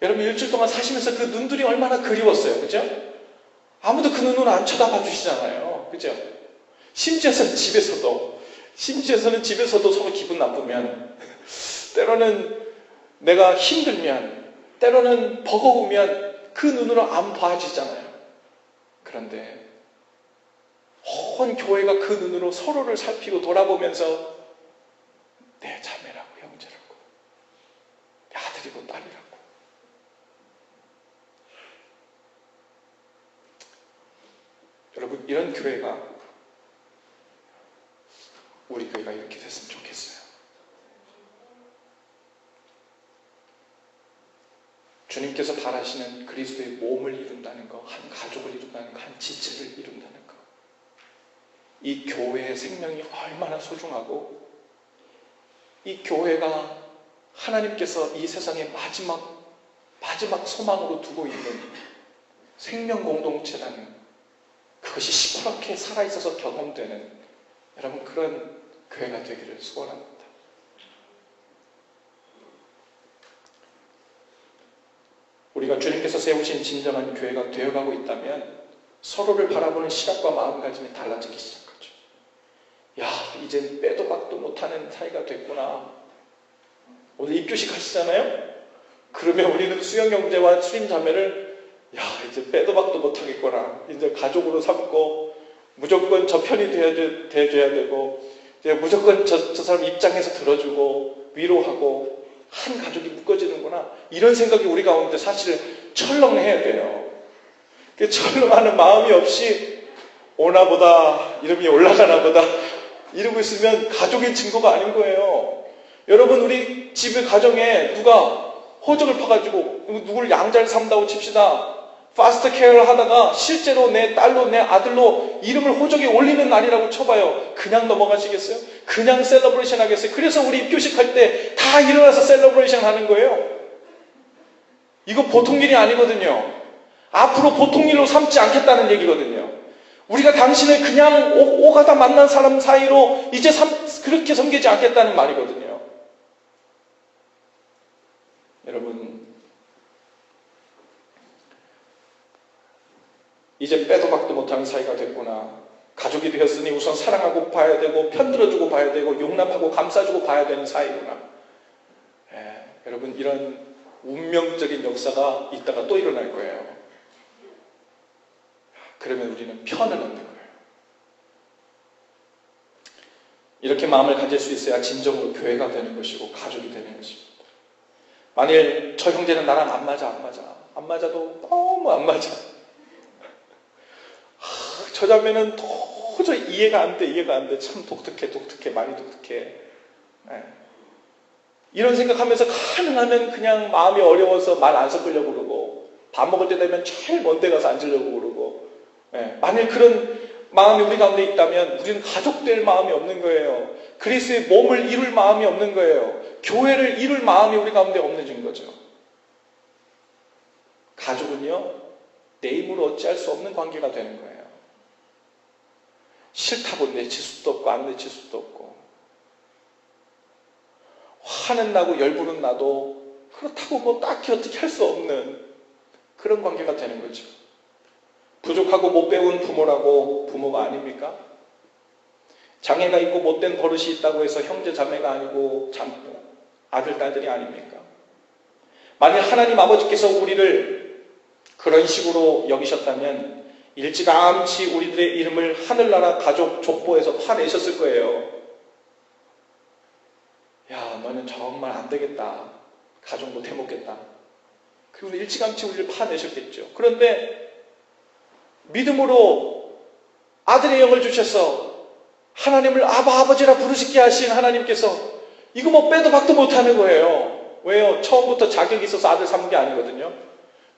여러분, 일주일 동안 사시면서 그 눈들이 얼마나 그리웠어요. 그죠? 아무도 그 눈으로 안 쳐다봐 주시잖아요. 그죠? 심지어는 집에서도 서로 기분 나쁘면, 때로는 내가 힘들면, 때로는 버거우면 그 눈으로 안 봐주잖아요. 그런데 온 교회가 그 눈으로 서로를 살피고 돌아보면서 내 자매라고, 형제라고, 내 아들이고 딸이라고. 여러분, 이런 교회가, 우리 교회가 이렇게 됐으면 좋겠어요. 주님께서 바라시는 그리스도의 몸을 이룬다는 거, 한 가족을 이룬다는 거, 한 지체를 이룬다는 거, 이 교회의 생명이 얼마나 소중하고, 이 교회가 하나님께서 이 세상의 마지막 소망으로 두고 있는 생명 공동체라는, 그것이 시퍼렇게 살아있어서 경험되는, 여러분, 그런 교회가 되기를 소원합니다. 우리가 주님께서 세우신 진정한 교회가 되어가고 있다면 서로를 바라보는 시각과 마음가짐이 달라지기 시작하죠. 야, 이젠 빼도 박도 못하는 사이가 됐구나. 오늘 입교식 하시잖아요? 그러면 우리는 수영 형제와 수림 자매를 이제 빼도 박도 못하겠구나. 이제 가족으로 삼고 무조건 저 편이 돼줘야 되고, 이제 무조건 저 사람 입장에서 들어주고 위로하고 한 가족이 묶어지는구나. 이런 생각이 우리 가운데 사실 철렁해야 돼요. 철렁하는 마음이 없이 오나보다, 이름이 올라가나보다 이러고 있으면 가족의 증거가 아닌 거예요. 여러분, 우리 집의 가정에 누가 호적을 파가지고 누구를 양자를 삼다고 칩시다. 파스트 케어를 하다가 실제로 내 딸로, 내 아들로 이름을 호적에 올리는 날이라고 쳐봐요. 그냥 넘어가시겠어요? 그냥 셀러브레이션 하겠어요? 그래서 우리 입교식 할 때 다 일어나서 셀러브레이션 하는 거예요. 이거 보통 일이 아니거든요. 앞으로 보통 일로 삼지 않겠다는 얘기거든요. 우리가 당신을 그냥 오가다 만난 사람 사이로 이제 그렇게 섬기지 않겠다는 말이거든요. 여러분, 이제 빼도 박도 못하는 사이가 됐구나. 가족이 되었으니 우선 사랑하고 봐야 되고, 편들어주고 봐야 되고, 용납하고 감싸주고 봐야 되는 사이구나. 여러분, 이런 운명적인 역사가 이따가 또 일어날 거예요. 그러면 우리는 편을 얻는 거예요. 이렇게 마음을 가질 수 있어야 진정으로 교회가 되는 것이고 가족이 되는 것입니다. 만일 저 형제는 나랑 안 맞아도 너무 안 맞아. 저 자매는 도저히 이해가 안 돼. 참 독특해. 많이 독특해. 이런 생각하면서 가능하면 그냥 마음이 어려워서 말 안 섞으려고 그러고, 밥 먹을 때 되면 제일 먼 데 가서 앉으려고 그러고, 만일 그런 마음이 우리 가운데 있다면 우리는 가족될 마음이 없는 거예요. 그리스도의 몸을 이룰 마음이 없는 거예요. 교회를 이룰 마음이 우리 가운데 없는 거죠. 가족은요, 내 힘으로 어찌할 수 없는 관계가 되는 거예요. 싫다고 내칠 수도 없고 안 내칠 수도 없고, 화는 나고 열불은 나도 그렇다고 뭐 딱히 어떻게 할 수 없는 그런 관계가 되는 거죠. 부족하고 못 배운 부모라고 부모가 아닙니까? 장애가 있고 못된 버릇이 있다고 해서 형제 자매가 아니고 아들 딸들이 아닙니까? 만일 하나님 아버지께서 우리를 그런 식으로 여기셨다면 일찌감치 우리들의 이름을 하늘나라 가족 족보에서 파내셨을 거예요. 야, 너는 정말 안 되겠다. 가족 못 해먹겠다. 그리고 일찌감치 우리를 파내셨겠죠. 그런데 믿음으로 아들의 영을 주셔서 하나님을 아버지라 부르시게 하신 하나님께서 이거 뭐 빼도 박도 못하는 거예요. 왜요? 처음부터 자격이 있어서 아들 삼은 게 아니거든요.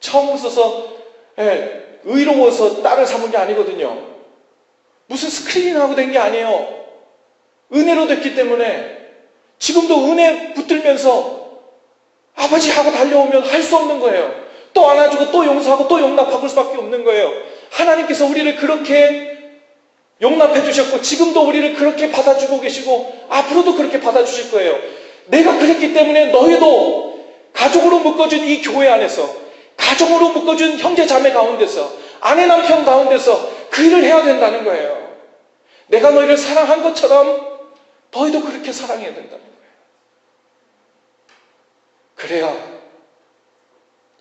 처음부터 의로워서 딸을 삼은 게 아니거든요. 무슨 스크린하고 된 게 아니에요. 은혜로 됐기 때문에 지금도 은혜 붙들면서 아버지 하고 달려오면 할 수 없는 거예요. 또 안아주고 또 용서하고 또 용납할 수밖에 없는 거예요. 하나님께서 우리를 그렇게 용납해 주셨고 지금도 우리를 그렇게 받아주고 계시고 앞으로도 그렇게 받아주실 거예요. 내가 그랬기 때문에 너희도 가족으로 묶어준 이 교회 안에서, 가족으로 묶어준 형제 자매 가운데서, 아내 남편 가운데서 그 일을 해야 된다는 거예요. 내가 너희를 사랑한 것처럼 너희도 그렇게 사랑해야 된다는 거예요. 그래야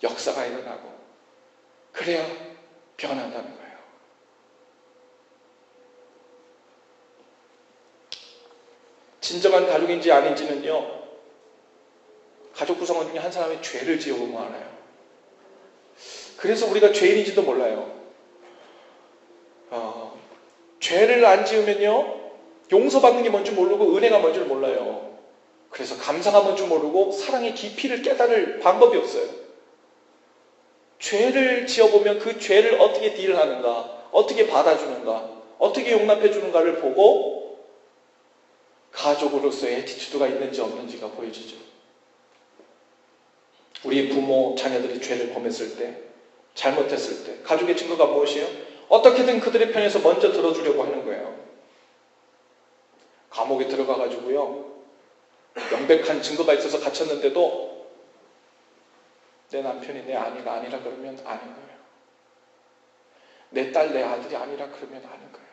역사가 일어나고 그래야 변한다는 거예요. 진정한 가족인지 아닌지는요, 가족 구성원 중에 한 사람이 죄를 지어보면 알아요. 그래서 우리가 죄인인지도 몰라요. 죄를 안 지으면요, 용서받는 게 뭔지 모르고 은혜가 뭔지를 몰라요. 그래서 감사가 뭔지 모르고 사랑의 깊이를 깨달을 방법이 없어요. 죄를 지어보면 그 죄를 어떻게 딜하는가, 어떻게 받아주는가, 어떻게 용납해주는가를 보고 가족으로서의 애티튜드가 있는지 없는지가 보여지죠. 우리 부모, 자녀들이 죄를 범했을 때, 잘못했을 때 가족의 증거가 무엇이에요? 어떻게든 그들의 편에서 먼저 들어주려고 하는 거예요. 감옥에 들어가가지고요, 명백한 증거가 있어서 갇혔는데도 내 남편이 내 아내가 아니라 그러면 아닌 거예요. 내 딸, 내 아들이 아니라 그러면 아닌 거예요.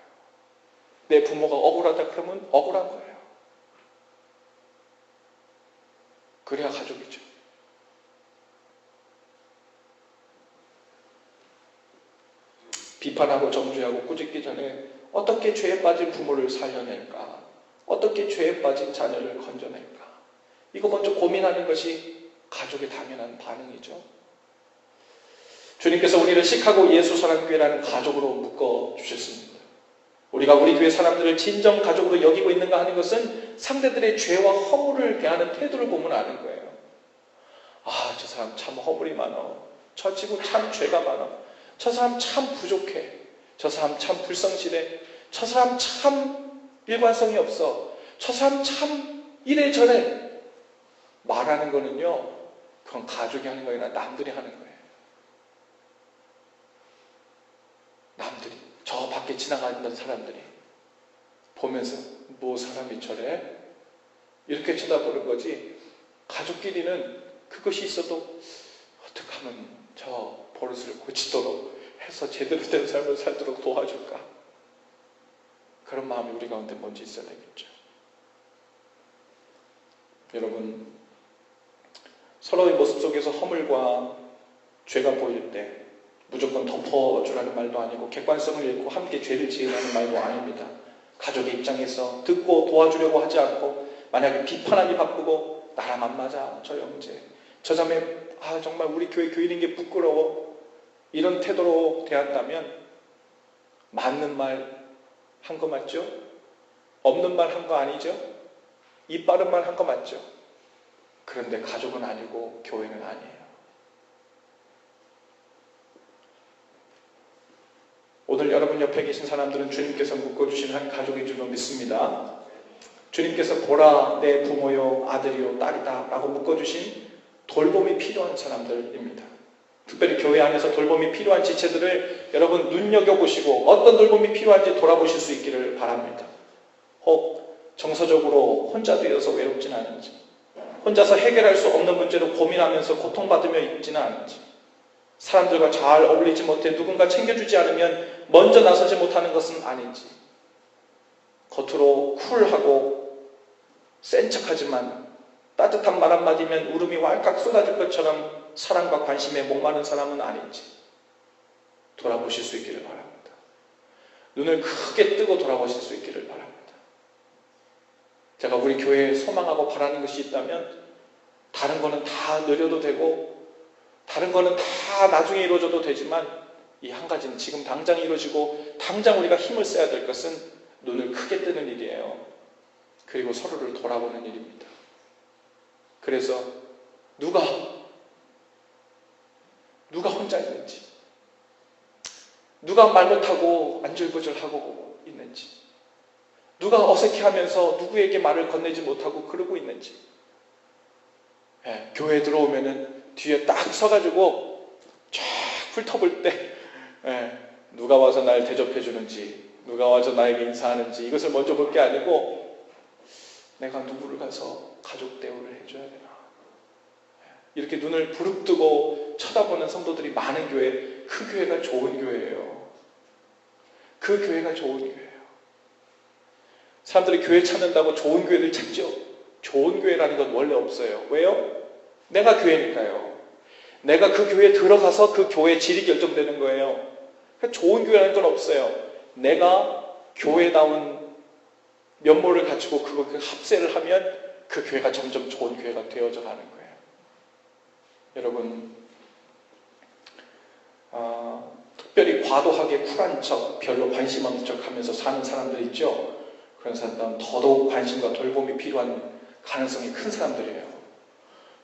내 부모가 억울하다 그러면 억울한 거예요. 그래야 가족이죠. 비판하고 정죄하고 꾸짖기 전에 어떻게 죄에 빠진 부모를 살려낼까? 어떻게 죄에 빠진 자녀를 건져낼까? 이거 먼저 고민하는 것이 가족의 당연한 반응이죠. 주님께서 우리를 시카고 예수사랑교회라는 가족으로 묶어주셨습니다. 우리가 우리 교회 사람들을 진정 가족으로 여기고 있는가 하는 것은 상대들의 죄와 허물을 대하는 태도를 보면 아는 거예요. 아, 저 사람 참 허물이 많아. 저 친구 참 죄가 많아. 저 사람 참 부족해. 저 사람 참 불성실해. 저 사람 참 일관성이 없어. 저 사람 참 이래저래. 말하는 거는요, 그건 가족이 하는 거나 남들이 하는 거예요. 남들이, 저 밖에 지나가는 사람들이 보면서 뭐 사람이 저래? 이렇게 쳐다보는 거지. 가족끼리는 그것이 있어도 어떻게 하면 저 버릇을 고치도록 해서 제대로 된 삶을 살도록 도와줄까? 그런 마음이 우리 가운데 먼저 있어야 되겠죠. 여러분, 서로의 모습 속에서 허물과 죄가 보일 때 무조건 덮어주라는 말도 아니고 객관성을 잃고 함께 죄를 지으라는 말도 아닙니다. 가족의 입장에서 듣고 도와주려고 하지 않고 만약에 비판하기 바쁘고 나랑 안 맞아, 저 형제, 저 자매, 아 정말 우리 교회 교인인 게 부끄러워, 이런 태도로 대한다면 맞는 말 한 거 맞죠? 없는 말 한 거 아니죠? 입 바른 말 한 거 맞죠? 그런데 가족은 아니고 교회는 아니에요. 오늘 여러분 옆에 계신 사람들은 주님께서 묶어주신 한 가족인 줄로 믿습니다. 주님께서 보라 내 부모요 아들이요 딸이다 라고 묶어주신 돌봄이 필요한 사람들입니다. 특별히 교회 안에서 돌봄이 필요한 지체들을 여러분 눈여겨보시고 어떤 돌봄이 필요한지 돌아보실 수 있기를 바랍니다. 혹 정서적으로 혼자 되어서 외롭지는 않은지, 혼자서 해결할 수 없는 문제로 고민하면서 고통받으며 있지는 않은지, 사람들과 잘 어울리지 못해 누군가 챙겨주지 않으면 먼저 나서지 못하는 것은 아닌지, 겉으로 쿨하고 센 척하지만 따뜻한 말 한마디면 울음이 왈칵 쏟아질 것처럼 사랑과 관심에 목마른 사람은 아닌지 돌아보실 수 있기를 바랍니다. 눈을 크게 뜨고 돌아보실 수 있기를 바랍니다. 제가 우리 교회에 소망하고 바라는 것이 있다면 다른 거는 다 느려도 되고 다른 거는 다 나중에 이루어져도 되지만 이 한 가지는 지금 당장 이루어지고 당장 우리가 힘을 써야 될 것은 눈을 크게 뜨는 일이에요. 그리고 서로를 돌아보는 일입니다. 그래서 누가 혼자 있는지, 누가 말 못하고 안절부절하고 있는지, 누가 어색해하면서 누구에게 말을 건네지 못하고 그러고 있는지, 교회에 들어오면은 뒤에 딱 서가지고 쫙 훑어볼 때 누가 와서 날 대접해 주는지, 누가 와서 나에게 인사하는지 이것을 먼저 볼 게 아니고 내가 누구를 가서 가족 대우를 해줘야 되나, 이렇게 눈을 부릅뜨고 쳐다보는 성도들이 많은 교회, 그 교회가 좋은 교회예요. 그 교회가 좋은 교회예요. 사람들이 교회 찾는다고 좋은 교회를 찾죠. 좋은 교회라는 건 원래 없어요. 왜요? 내가 교회니까요. 내가 그 교회에 들어가서 그 교회의 질이 결정되는 거예요. 그러니까 좋은 교회라는 건 없어요. 내가 교회다운 면모를 갖추고 그 합세를 하면 그 교회가 점점 좋은 교회가 되어져 가는 거예요. 여러분, 특별히 과도하게 쿨한 척, 별로 관심 없는 척 하면서 사는 사람들 있죠. 그런 사람들은 더더욱 관심과 돌봄이 필요한 가능성이 큰 사람들이에요.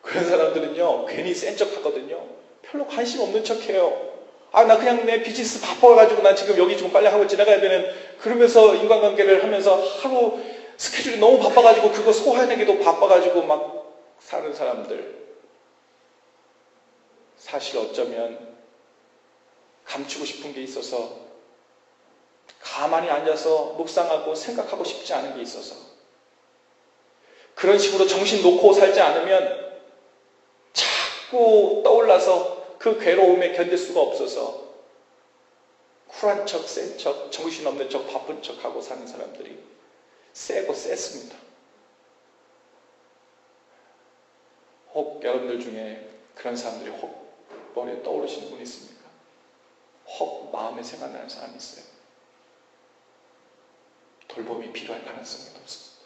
그런 사람들은요, 괜히 센 척 하거든요. 별로 관심 없는 척 해요. 나 그냥 내 비즈니스 바빠가지고 난 지금 여기 좀 빨리 하고 지나가야 되는, 그러면서 인간관계를 하면서 하루 스케줄이 너무 바빠가지고 그거 소화해내기도 바빠가지고 막 사는 사람들. 사실 어쩌면 감추고 싶은 게 있어서, 가만히 앉아서 묵상하고 생각하고 싶지 않은 게 있어서, 그런 식으로 정신 놓고 살지 않으면 자꾸 떠올라서 그 괴로움에 견딜 수가 없어서 쿨한 척, 센 척, 정신없는 척, 바쁜 척하고 사는 사람들이 세고 셌습니다. 혹 여러분들 중에 그런 사람들이 혹 머리에 떠오르시는 분 있습니까? 혹 마음에 생각나는 사람이 있어요? 돌봄이 필요할 가능성이 높습니다.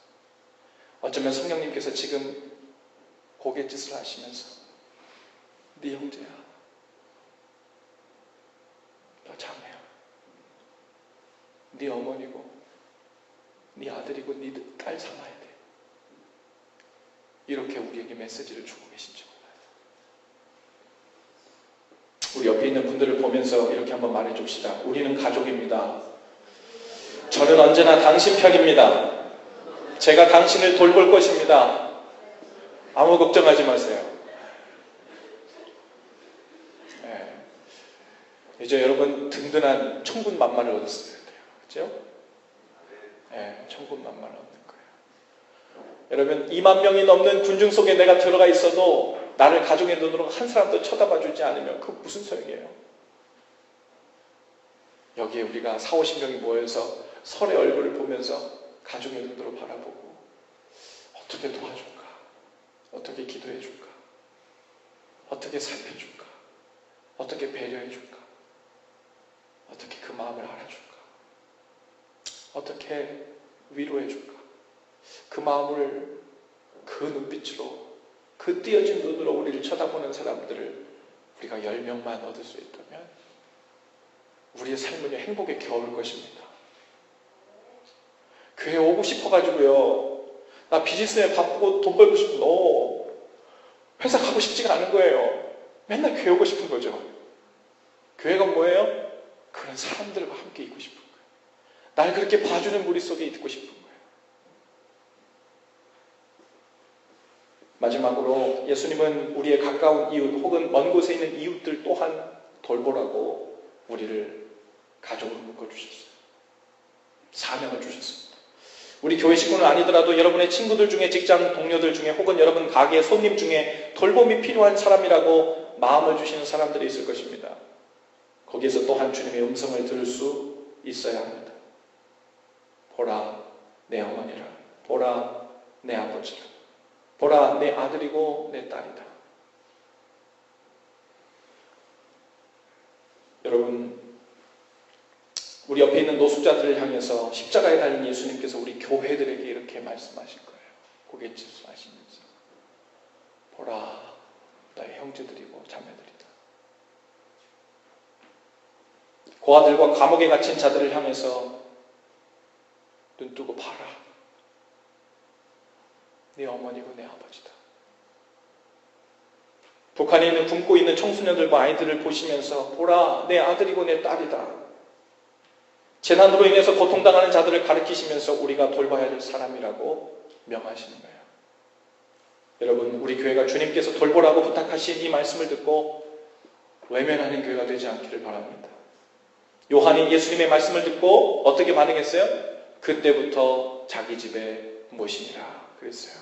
어쩌면 성령님께서 지금 고갯짓을 하시면서 네 형제야, 너 자매야, 네 어머니고 네 아들이고 네 딸 삼아야 돼. 이렇게 우리에게 메시지를 주고 계신지 몰라요. 우리 옆에 있는 분들을 보면서 이렇게 한번 말해줍시다. 우리는 가족입니다. 저는 언제나 당신 편입니다. 제가 당신을 돌볼 것입니다. 아무 걱정하지 마세요. 네. 이제 여러분 든든한 천군만마를 얻었어야 돼요. 그렇죠? 네, 천군만마를 얻는 거예요. 여러분 2만 명이 넘는 군중 속에 내가 들어가 있어도 나를 가족의 눈으로 한 사람도 쳐다봐 주지 않으면 그 무슨 소용이에요? 여기에 우리가 40-50명이 모여서 서로의 얼굴을 보면서 가족의 눈으로 바라보고 어떻게 도와줄까? 어떻게 기도해줄까? 어떻게 살펴줄까? 어떻게 배려해줄까? 어떻게 그 마음을 알아줄까? 어떻게 위로해줄까? 그 마음을 그 눈빛으로, 그 띄어진 눈으로 우리를 쳐다보는 사람들을 우리가 10명만 얻을 수 있다면 우리의 삶은요, 행복에 겨울 것입니다. 교회 오고 싶어가지고요, 나 비즈니스에 바쁘고 돈 벌고 싶고, 너 회사 가고 싶지가 않은 거예요. 맨날 교회 오고 싶은 거죠. 교회가 뭐예요? 그런 사람들과 함께 있고 싶은 거예요. 날 그렇게 봐주는 무리 속에 있고 싶은 거예요. 마지막으로 예수님은 우리의 가까운 이웃 혹은 먼 곳에 있는 이웃들 또한 돌보라고 우리를 가족으로 묶어주셨어요. 사명을 주셨습니다. 우리 교회 식구는 아니더라도 여러분의 친구들 중에, 직장 동료들 중에, 혹은 여러분 가게의 손님 중에 돌봄이 필요한 사람이라고 마음을 주시는 사람들이 있을 것입니다. 거기에서 또한 주님의 음성을 들을 수 있어야 합니다. 보라 내 어머니라, 보라 내 아버지라, 보라 내 아들이고 내 딸이다. 여러분, 우리 옆에 있는 노숙자들을 향해서 십자가에 달린 예수님께서 우리 교회들에게 이렇게 말씀하신 거예요. 고갯짓을 하시면서 보라 나의 형제들이고 자매들이다. 고아들과 감옥에 갇힌 자들을 향해서 눈뜨고 봐라, 네 어머니고 내 아버지다. 북한에 있는 굶고 있는 청소년들과 아이들을 보시면서 보라 내 아들이고 내 딸이다. 재난으로 인해서 고통당하는 자들을 가르치시면서 우리가 돌봐야 될 사람이라고 명하시는 거예요. 여러분, 우리 교회가 주님께서 돌보라고 부탁하신 이 말씀을 듣고 외면하는 교회가 되지 않기를 바랍니다. 요한이 예수님의 말씀을 듣고 어떻게 반응했어요? 그때부터 자기 집에 모시니라 그랬어요.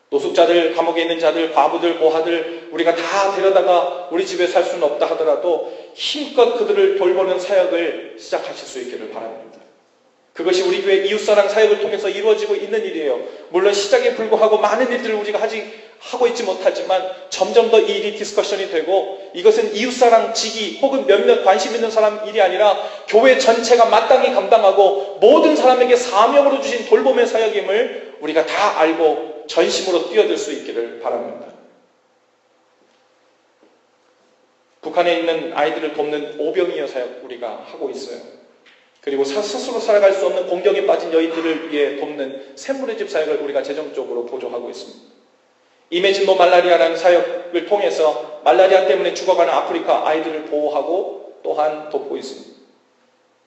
노숙자들, 감옥에 있는 자들, 과부들, 고아들 우리가 다 데려다가 우리 집에 살 수는 없다 하더라도 힘껏 그들을 돌보는 사역을 시작하실 수 있기를 바랍니다. 그것이 우리 교회 이웃사랑 사역을 통해서 이루어지고 있는 일이에요. 물론 시작에 불구하고 많은 일들을 우리가 하고 있지 못하지만 점점 더 이 일이 디스커션이 되고, 이것은 이웃사랑 직위 혹은 몇몇 관심 있는 사람 일이 아니라 교회 전체가 마땅히 감당하고 모든 사람에게 사명으로 주신 돌봄의 사역임을 우리가 다 알고 전심으로 뛰어들 수 있기를 바랍니다. 북한에 있는 아이들을 돕는 오병이어 사역 우리가 하고 있어요. 그리고 스스로 살아갈 수 없는 공경에 빠진 여인들을 위해 돕는 샘물의 집 사역을 우리가 재정적으로 보조하고 있습니다. 이매진 노 말라리아라는 사역을 통해서 말라리아 때문에 죽어가는 아프리카 아이들을 보호하고 또한 돕고 있습니다.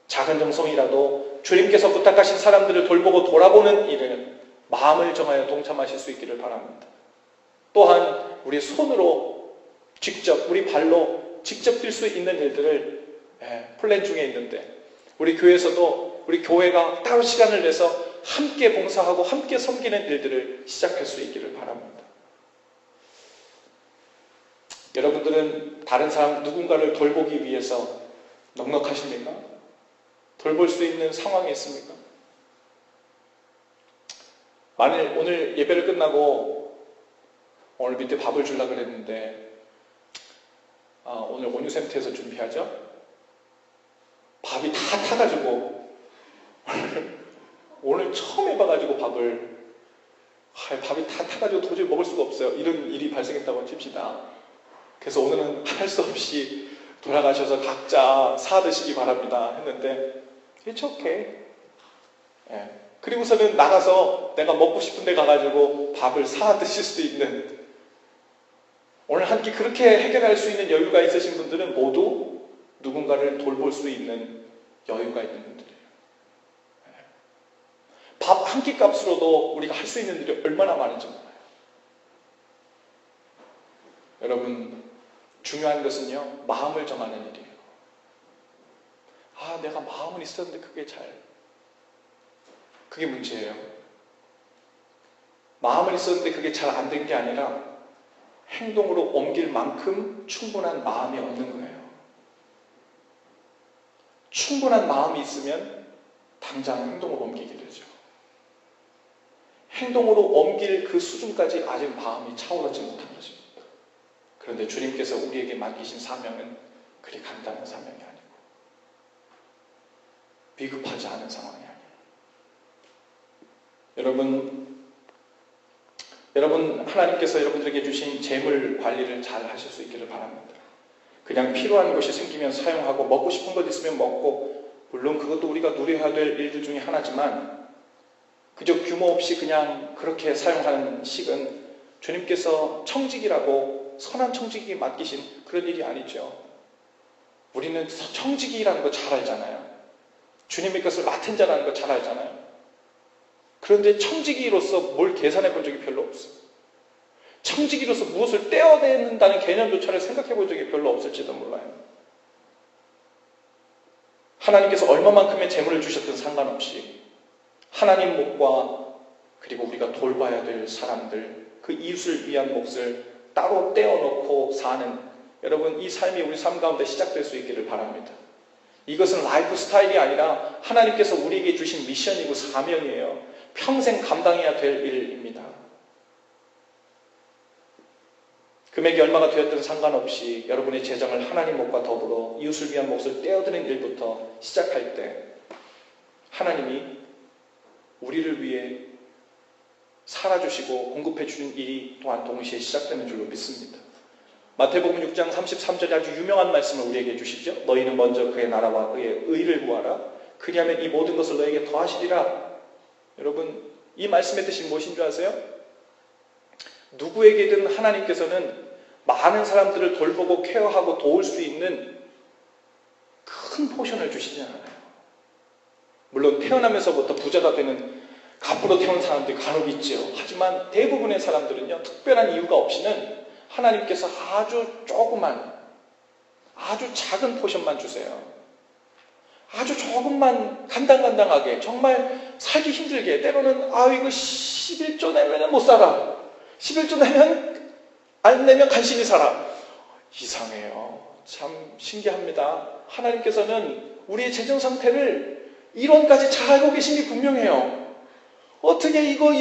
작은 정성이라도 주님께서 부탁하신 사람들을 돌보고 돌아보는 일에 마음을 정하여 동참하실 수 있기를 바랍니다. 또한 우리 손으로 직접, 우리 발로 직접 뛸 수 있는 일들을 플랜 중에 있는데 우리 교회에서도 우리 교회가 따로 시간을 내서 함께 봉사하고 함께 섬기는 일들을 시작할 수 있기를 바랍니다. 여러분들은 다른 사람 누군가를 돌보기 위해서 넉넉하십니까? 돌볼 수 있는 상황이 있습니까? 만일 오늘 예배를 끝나고 오늘 밑에 밥을 주려고 그랬는데 오늘 온유센터에서 준비하죠? 밥이 다 타가지고 오늘 처음 해봐가지고 밥이 다 타가지고 도저히 먹을 수가 없어요. 이런 일이 발생했다고 칩시다. 그래서 오늘은 할 수 없이 돌아가셔서 각자 사 드시기 바랍니다 했는데 It's okay. 그리고서는 나가서 내가 먹고 싶은 데 가가지고 밥을 사 드실 수 있는 오늘 한 끼 그렇게 해결할 수 있는 여유가 있으신 분들은 모두 누군가를 돌볼 수 있는 여유가 있는 분들이에요. 밥 한 끼 값으로도 우리가 할 수 있는 일이 얼마나 많은지 몰라요. 여러분, 중요한 것은요, 마음을 정하는 일이에요. 내가 마음은 있었는데 그게 문제예요. 마음은 있었는데 그게 잘 안 된 게 아니라 행동으로 옮길 만큼 충분한 마음이 없는 거예요. 충분한 마음이 있으면 당장 행동으로 옮기게 되죠. 행동으로 옮길 그 수준까지 아직 마음이 차오르지 못한 것입니다. 그런데 주님께서 우리에게 맡기신 사명은 그리 간단한 사명이 아니고 비급하지 않은 상황이 아니에요. 여러분 하나님께서 여러분들에게 주신 재물 관리를 잘 하실 수 있기를 바랍니다. 그냥 필요한 것이 생기면 사용하고 먹고 싶은 것 있으면 먹고 물론 그것도 우리가 누려야 될 일들 중에 하나지만 그저 규모 없이 그냥 그렇게 사용하는 식은 주님께서 청지기라고 선한 청지기에 맡기신 그런 일이 아니죠. 우리는 청지기라는 거 잘 알잖아요. 주님의 것을 맡은 자라는 거 잘 알잖아요. 그런데 청지기로서 뭘 계산해 본 적이 별로 없어요. 청지기로서 무엇을 떼어내는다는 개념조차를 생각해 본 적이 별로 없을지도 몰라요. 하나님께서 얼마만큼의 재물을 주셨든 상관없이 하나님 목과 그리고 우리가 돌봐야 될 사람들, 그 이웃을 위한 몫을 따로 떼어놓고 사는 여러분, 이 삶이 우리 삶 가운데 시작될 수 있기를 바랍니다. 이것은 라이프 스타일이 아니라 하나님께서 우리에게 주신 미션이고 사명이에요. 평생 감당해야 될 일입니다. 금액이 얼마가 되었든 상관없이 여러분의 재정을 하나님 목과 더불어 이웃을 위한 몫을 떼어드는 일부터 시작할 때 하나님이 우리를 위해 살아주시고 공급해주는 일이 또한 동시에 시작되는 줄로 믿습니다. 마태복음 6장 33절에 아주 유명한 말씀을 우리에게 주시죠. 너희는 먼저 그의 나라와 그의 의를 구하라. 그리하면 이 모든 것을 너에게 더하시리라. 여러분, 이 말씀의 뜻이 무엇인 줄 아세요? 누구에게든 하나님께서는 많은 사람들을 돌보고 케어하고 도울 수 있는 큰 포션을 주시지 않아요. 물론 태어나면서부터 부자가 되는 갑으로 태어난 사람들이 간혹 있죠. 하지만 대부분의 사람들은요, 특별한 이유가 없이는 하나님께서 아주 조그만, 아주 작은 포션만 주세요. 아주 조금만 간당간당하게, 정말 살기 힘들게, 때로는 이거 11조 내면 못 살아. 11조 내면 안 내면 간신히 살아. 이상해요. 참 신기합니다. 하나님께서는 우리의 재정 상태를 이론까지 잘 알고 계신 게 분명해요. 어떻게 이거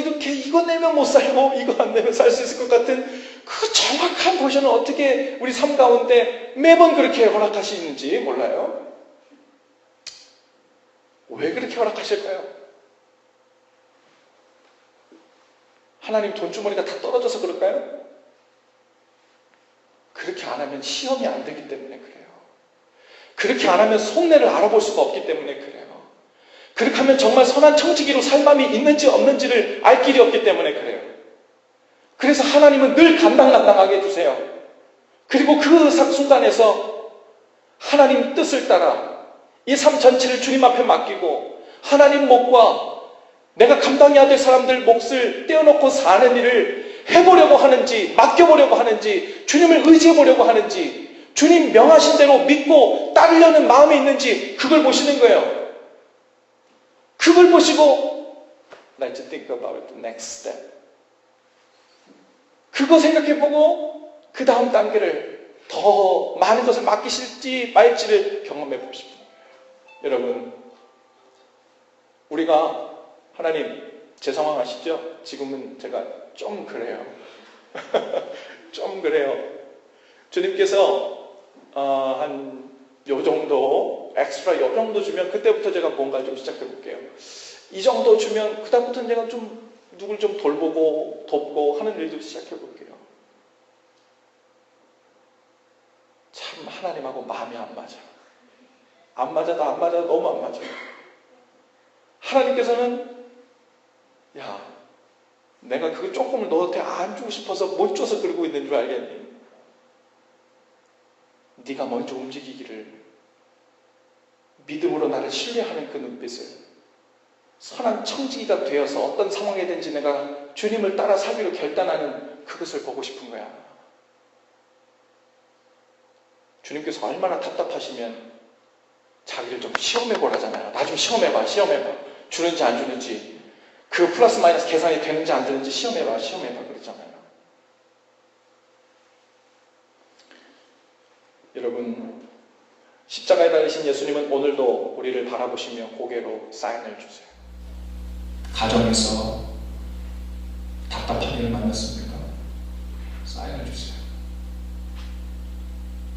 내면 못 살고 이거 안 내면 살 수 있을 것 같은 그 정확한 포션을 어떻게 우리 삶 가운데 매번 그렇게 허락하시는지 몰라요. 왜 그렇게 허락하실까요? 하나님 돈주머니가 다 떨어져서 그럴까요? 그렇게 안 하면 시험이 안 되기 때문에 그래요. 그렇게 안 하면 속내를 알아볼 수가 없기 때문에 그래요. 그렇게 하면 정말 선한 청지기로 삶함이 있는지 없는지를 알 길이 없기 때문에 그래요. 그래서 하나님은 늘 간당간당하게 해주세요. 그리고 그 순간에서 하나님 뜻을 따라 이 삶 전체를 주님 앞에 맡기고 하나님 목과 내가 감당해야 될 사람들 몫을 떼어놓고 사는 일을 해보려고 하는지, 맡겨보려고 하는지, 주님을 의지해보려고 하는지, 주님 명하신 대로 믿고 따르려는 마음이 있는지 그걸 보시는 거예요. 그걸 보시고 Let's think about the next step. 그거 생각해보고 그 다음 단계를 더 많은 것을 맡기실지 말지를 경험해 봅시다. 여러분, 우리가 하나님 제 상황 아시죠? 지금은 제가 좀 그래요. 좀 그래요. 주님께서 한 요 정도 엑스트라 요 정도 주면 그때부터 제가 뭔가 좀 시작해 볼게요. 이 정도 주면 그다음부터는 제가 좀 누굴 좀 돌보고 돕고 하는 일도 시작해 볼게요. 참 하나님하고 마음이 안 맞아. 안 맞아, 나 안 맞아, 너무 안 맞아. 하나님께서는 야, 내가 그 조금을 너한테 안 주고 싶어서 못 줘서 그러고 있는 줄 알겠니? 네가 먼저 움직이기를, 믿음으로 나를 신뢰하는 그 눈빛을, 선한 청지기가 되어서 어떤 상황에 든지 내가 주님을 따라 살기로 결단하는 그것을 보고 싶은 거야. 주님께서 얼마나 답답하시면 자기를 좀 시험해보라잖아요. 나 좀 시험해봐. 주는지 안 주는지, 그 플러스 마이너스 계산이 되는지 안 되는지 시험해봐 그러잖아요. 여러분, 십자가에 달리신 예수님은 오늘도 우리를 바라보시며 고개로 사인을 주세요. 가정에서 답답한 일을 만났습니까? 사인을 주세요.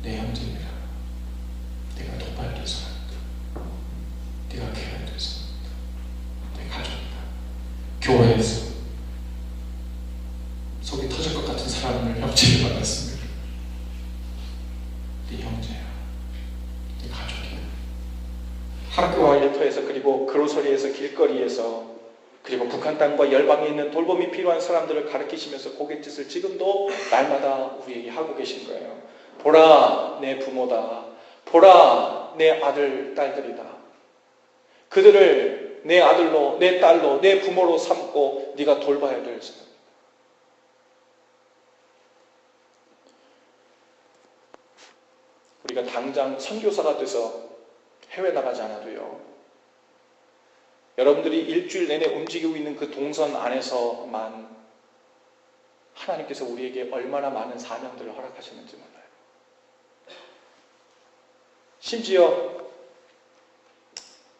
내 형제입니다. 내가 돕아야 될 사람입니다. 내가 케어해야 될 사람입니다. 내 가족입니다. 교회에서 속이 터질 것 같은 사람을 형제를 만났습니다. 네 형제야. 네 가족이야. 학교와 일터에서, 그리고 그로서리에서, 길거리에서, 그리고 북한 땅과 열방에 있는 돌봄이 필요한 사람들을 가르치시면서 고갯짓을 지금도 날마다 우리에게 하고 계신 거예요. 보라, 내 부모다. 보라, 내 아들, 딸들이다. 그들을 내 아들로, 내 딸로, 내 부모로 삼고 네가 돌봐야 될 사람. 우리가 당장 선교사가 돼서 해외 나가지 않아도요, 여러분들이 일주일 내내 움직이고 있는 그 동선 안에서만 하나님께서 우리에게 얼마나 많은 사명들을 허락하시는지 몰라요. 심지어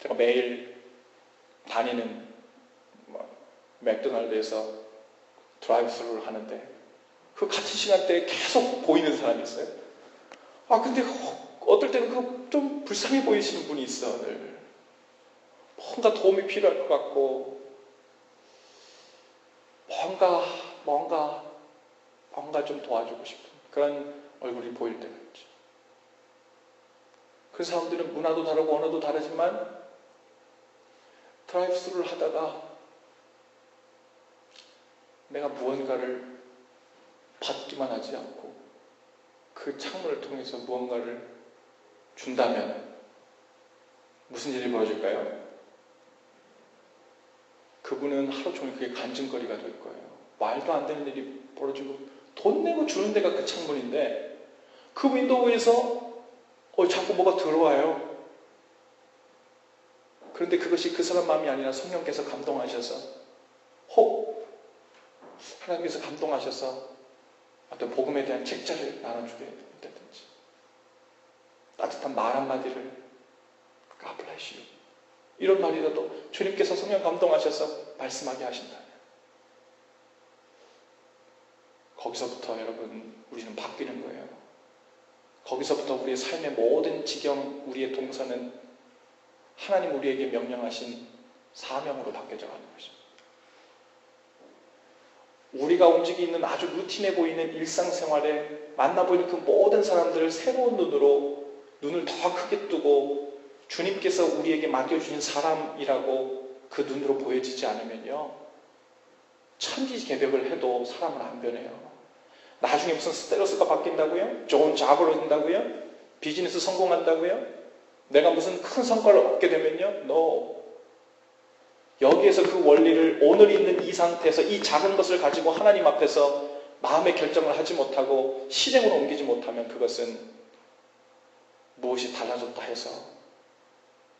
제가 매일 다니는 맥도날드에서 드라이브 스루를 하는데 그 같은 시간대에 계속 보이는 사람이 있어요. 근데 어떨 때는 좀 불쌍해 보이시는 분이 있어. 늘 뭔가 도움이 필요할 것 같고 뭔가 좀 도와주고 싶은 그런 얼굴이 보일 때가 있죠. 그 사람들은 문화도 다르고 언어도 다르지만 드라이브 스루를 하다가 내가 무언가를 받기만 하지 않고 그 창문을 통해서 무언가를 준다면 무슨 일이 벌어질까요? 그분은 하루 종일 그게 간증거리가 될 거예요. 말도 안 되는 일이 벌어지고 돈 내고 주는 데가 그 창문인데 그 윈도우에서 자꾸 뭐가 들어와요. 그런데 그것이 그 사람 마음이 아니라 성령께서 감동하셔서 하나님께서 감동하셔서 어떤 복음에 대한 책자를 나눠주게 된다든지 따뜻한 말 한마디를 God bless you 이런 말이라도 주님께서 성령 감동하셔서 말씀하게 하신다면 거기서부터 여러분 우리는 바뀌는 거예요. 거기서부터 우리의 삶의 모든 지경, 우리의 동선은 하나님 우리에게 명령하신 사명으로 바뀌어져 가는 것입니다. 우리가 움직이는 아주 루틴해 보이는 일상생활에 만나 보이는 그 모든 사람들을 새로운 눈으로 눈을 더 크게 뜨고 주님께서 우리에게 맡겨주신 사람이라고 그 눈으로 보여지지 않으면요, 천지개벽을 해도 사람은 안 변해요. 나중에 무슨 스테러스가 바뀐다고요? 좋은 잡으로 된다고요? 비즈니스 성공한다고요? 내가 무슨 큰 성과를 얻게 되면요? No. 여기에서 그 원리를 오늘 있는 이 상태에서 이 작은 것을 가지고 하나님 앞에서 마음의 결정을 하지 못하고 실행으로 옮기지 못하면 그것은 무엇이 달라졌다 해서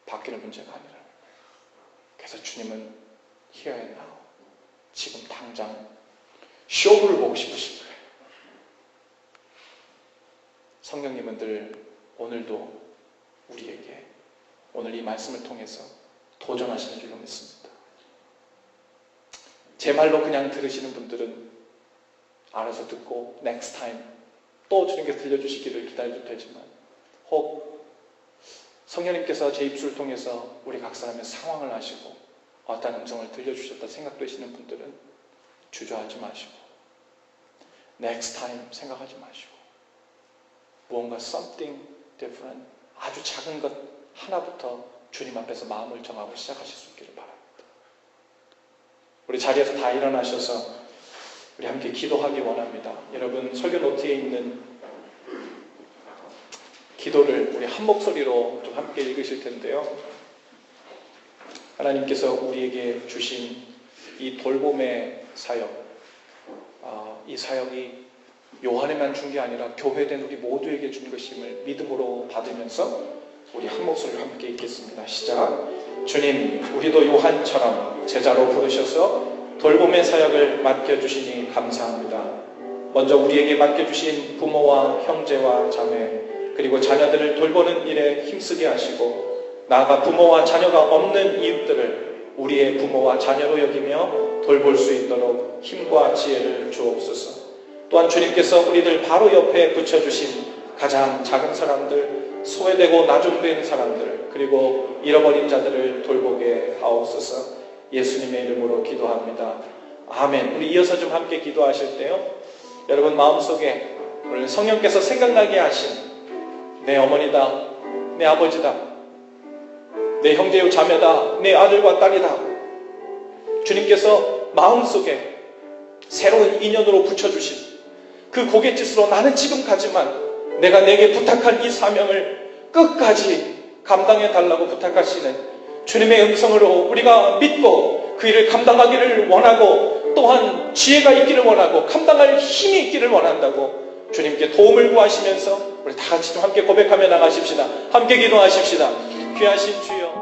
바뀌는 문제가 아니라, 그래서 주님은 here and now, 지금 당장 쇼부를 보고 싶으신 거예요. 성령님은 늘 오늘도 우리에게 오늘 이 말씀을 통해서 도전하시는 줄로 믿습니다. 제 말로 그냥 들으시는 분들은 알아서 듣고 next time 또 주님께서 들려주시기를 기다려도 되지만, 혹 성령님께서 제 입술을 통해서 우리 각 사람의 상황을 아시고 어떤 음성을 들려주셨다 생각되시는 분들은 주저하지 마시고 next time 생각하지 마시고 무언가 something different, 아주 작은 것 하나부터 주님 앞에서 마음을 정하고 시작하실 수 있기를 바랍니다. 우리 자리에서 다 일어나셔서 우리 함께 기도하기 원합니다. 여러분 설교 노트에 있는 기도를 우리 한 목소리로 좀 함께 읽으실 텐데요. 하나님께서 우리에게 주신 이 돌봄의 사역, 이 사역이 요한에만 준 게 아니라 교회된 우리 모두에게 준 것임을 믿음으로 받으면서 우리 한 목소리로 함께 읽겠습니다. 시작. 주님, 우리도 요한처럼 제자로 부르셔서 돌봄의 사역을 맡겨주시니 감사합니다. 먼저 우리에게 맡겨주신 부모와 형제와 자매, 그리고 자녀들을 돌보는 일에 힘쓰게 하시고, 나아가 부모와 자녀가 없는 이웃들을 우리의 부모와 자녀로 여기며 돌볼 수 있도록 힘과 지혜를 주옵소서. 또한 주님께서 우리들 바로 옆에 붙여주신 가장 작은 사람들, 소외되고 나중된 사람들, 그리고 잃어버린 자들을 돌보게 하옵소서. 예수님의 이름으로 기도합니다. 아멘. 우리 이어서 좀 함께 기도하실 때요, 여러분 마음속에 오늘 성령께서 생각나게 하신 내 어머니다, 내 아버지다, 내 형제요 자매다, 내 아들과 딸이다, 주님께서 마음속에 새로운 인연으로 붙여주신 그 고갯짓으로 나는 지금까지만 내가 내게 부탁한 이 사명을 끝까지 감당해 달라고 부탁하시는 주님의 음성으로 우리가 믿고 그 일을 감당하기를 원하고, 또한 지혜가 있기를 원하고 감당할 힘이 있기를 원한다고 주님께 도움을 구하시면서 우리 다 같이 좀 함께 고백하며 나가십시다. 함께 기도하십시다. 귀하신 주여,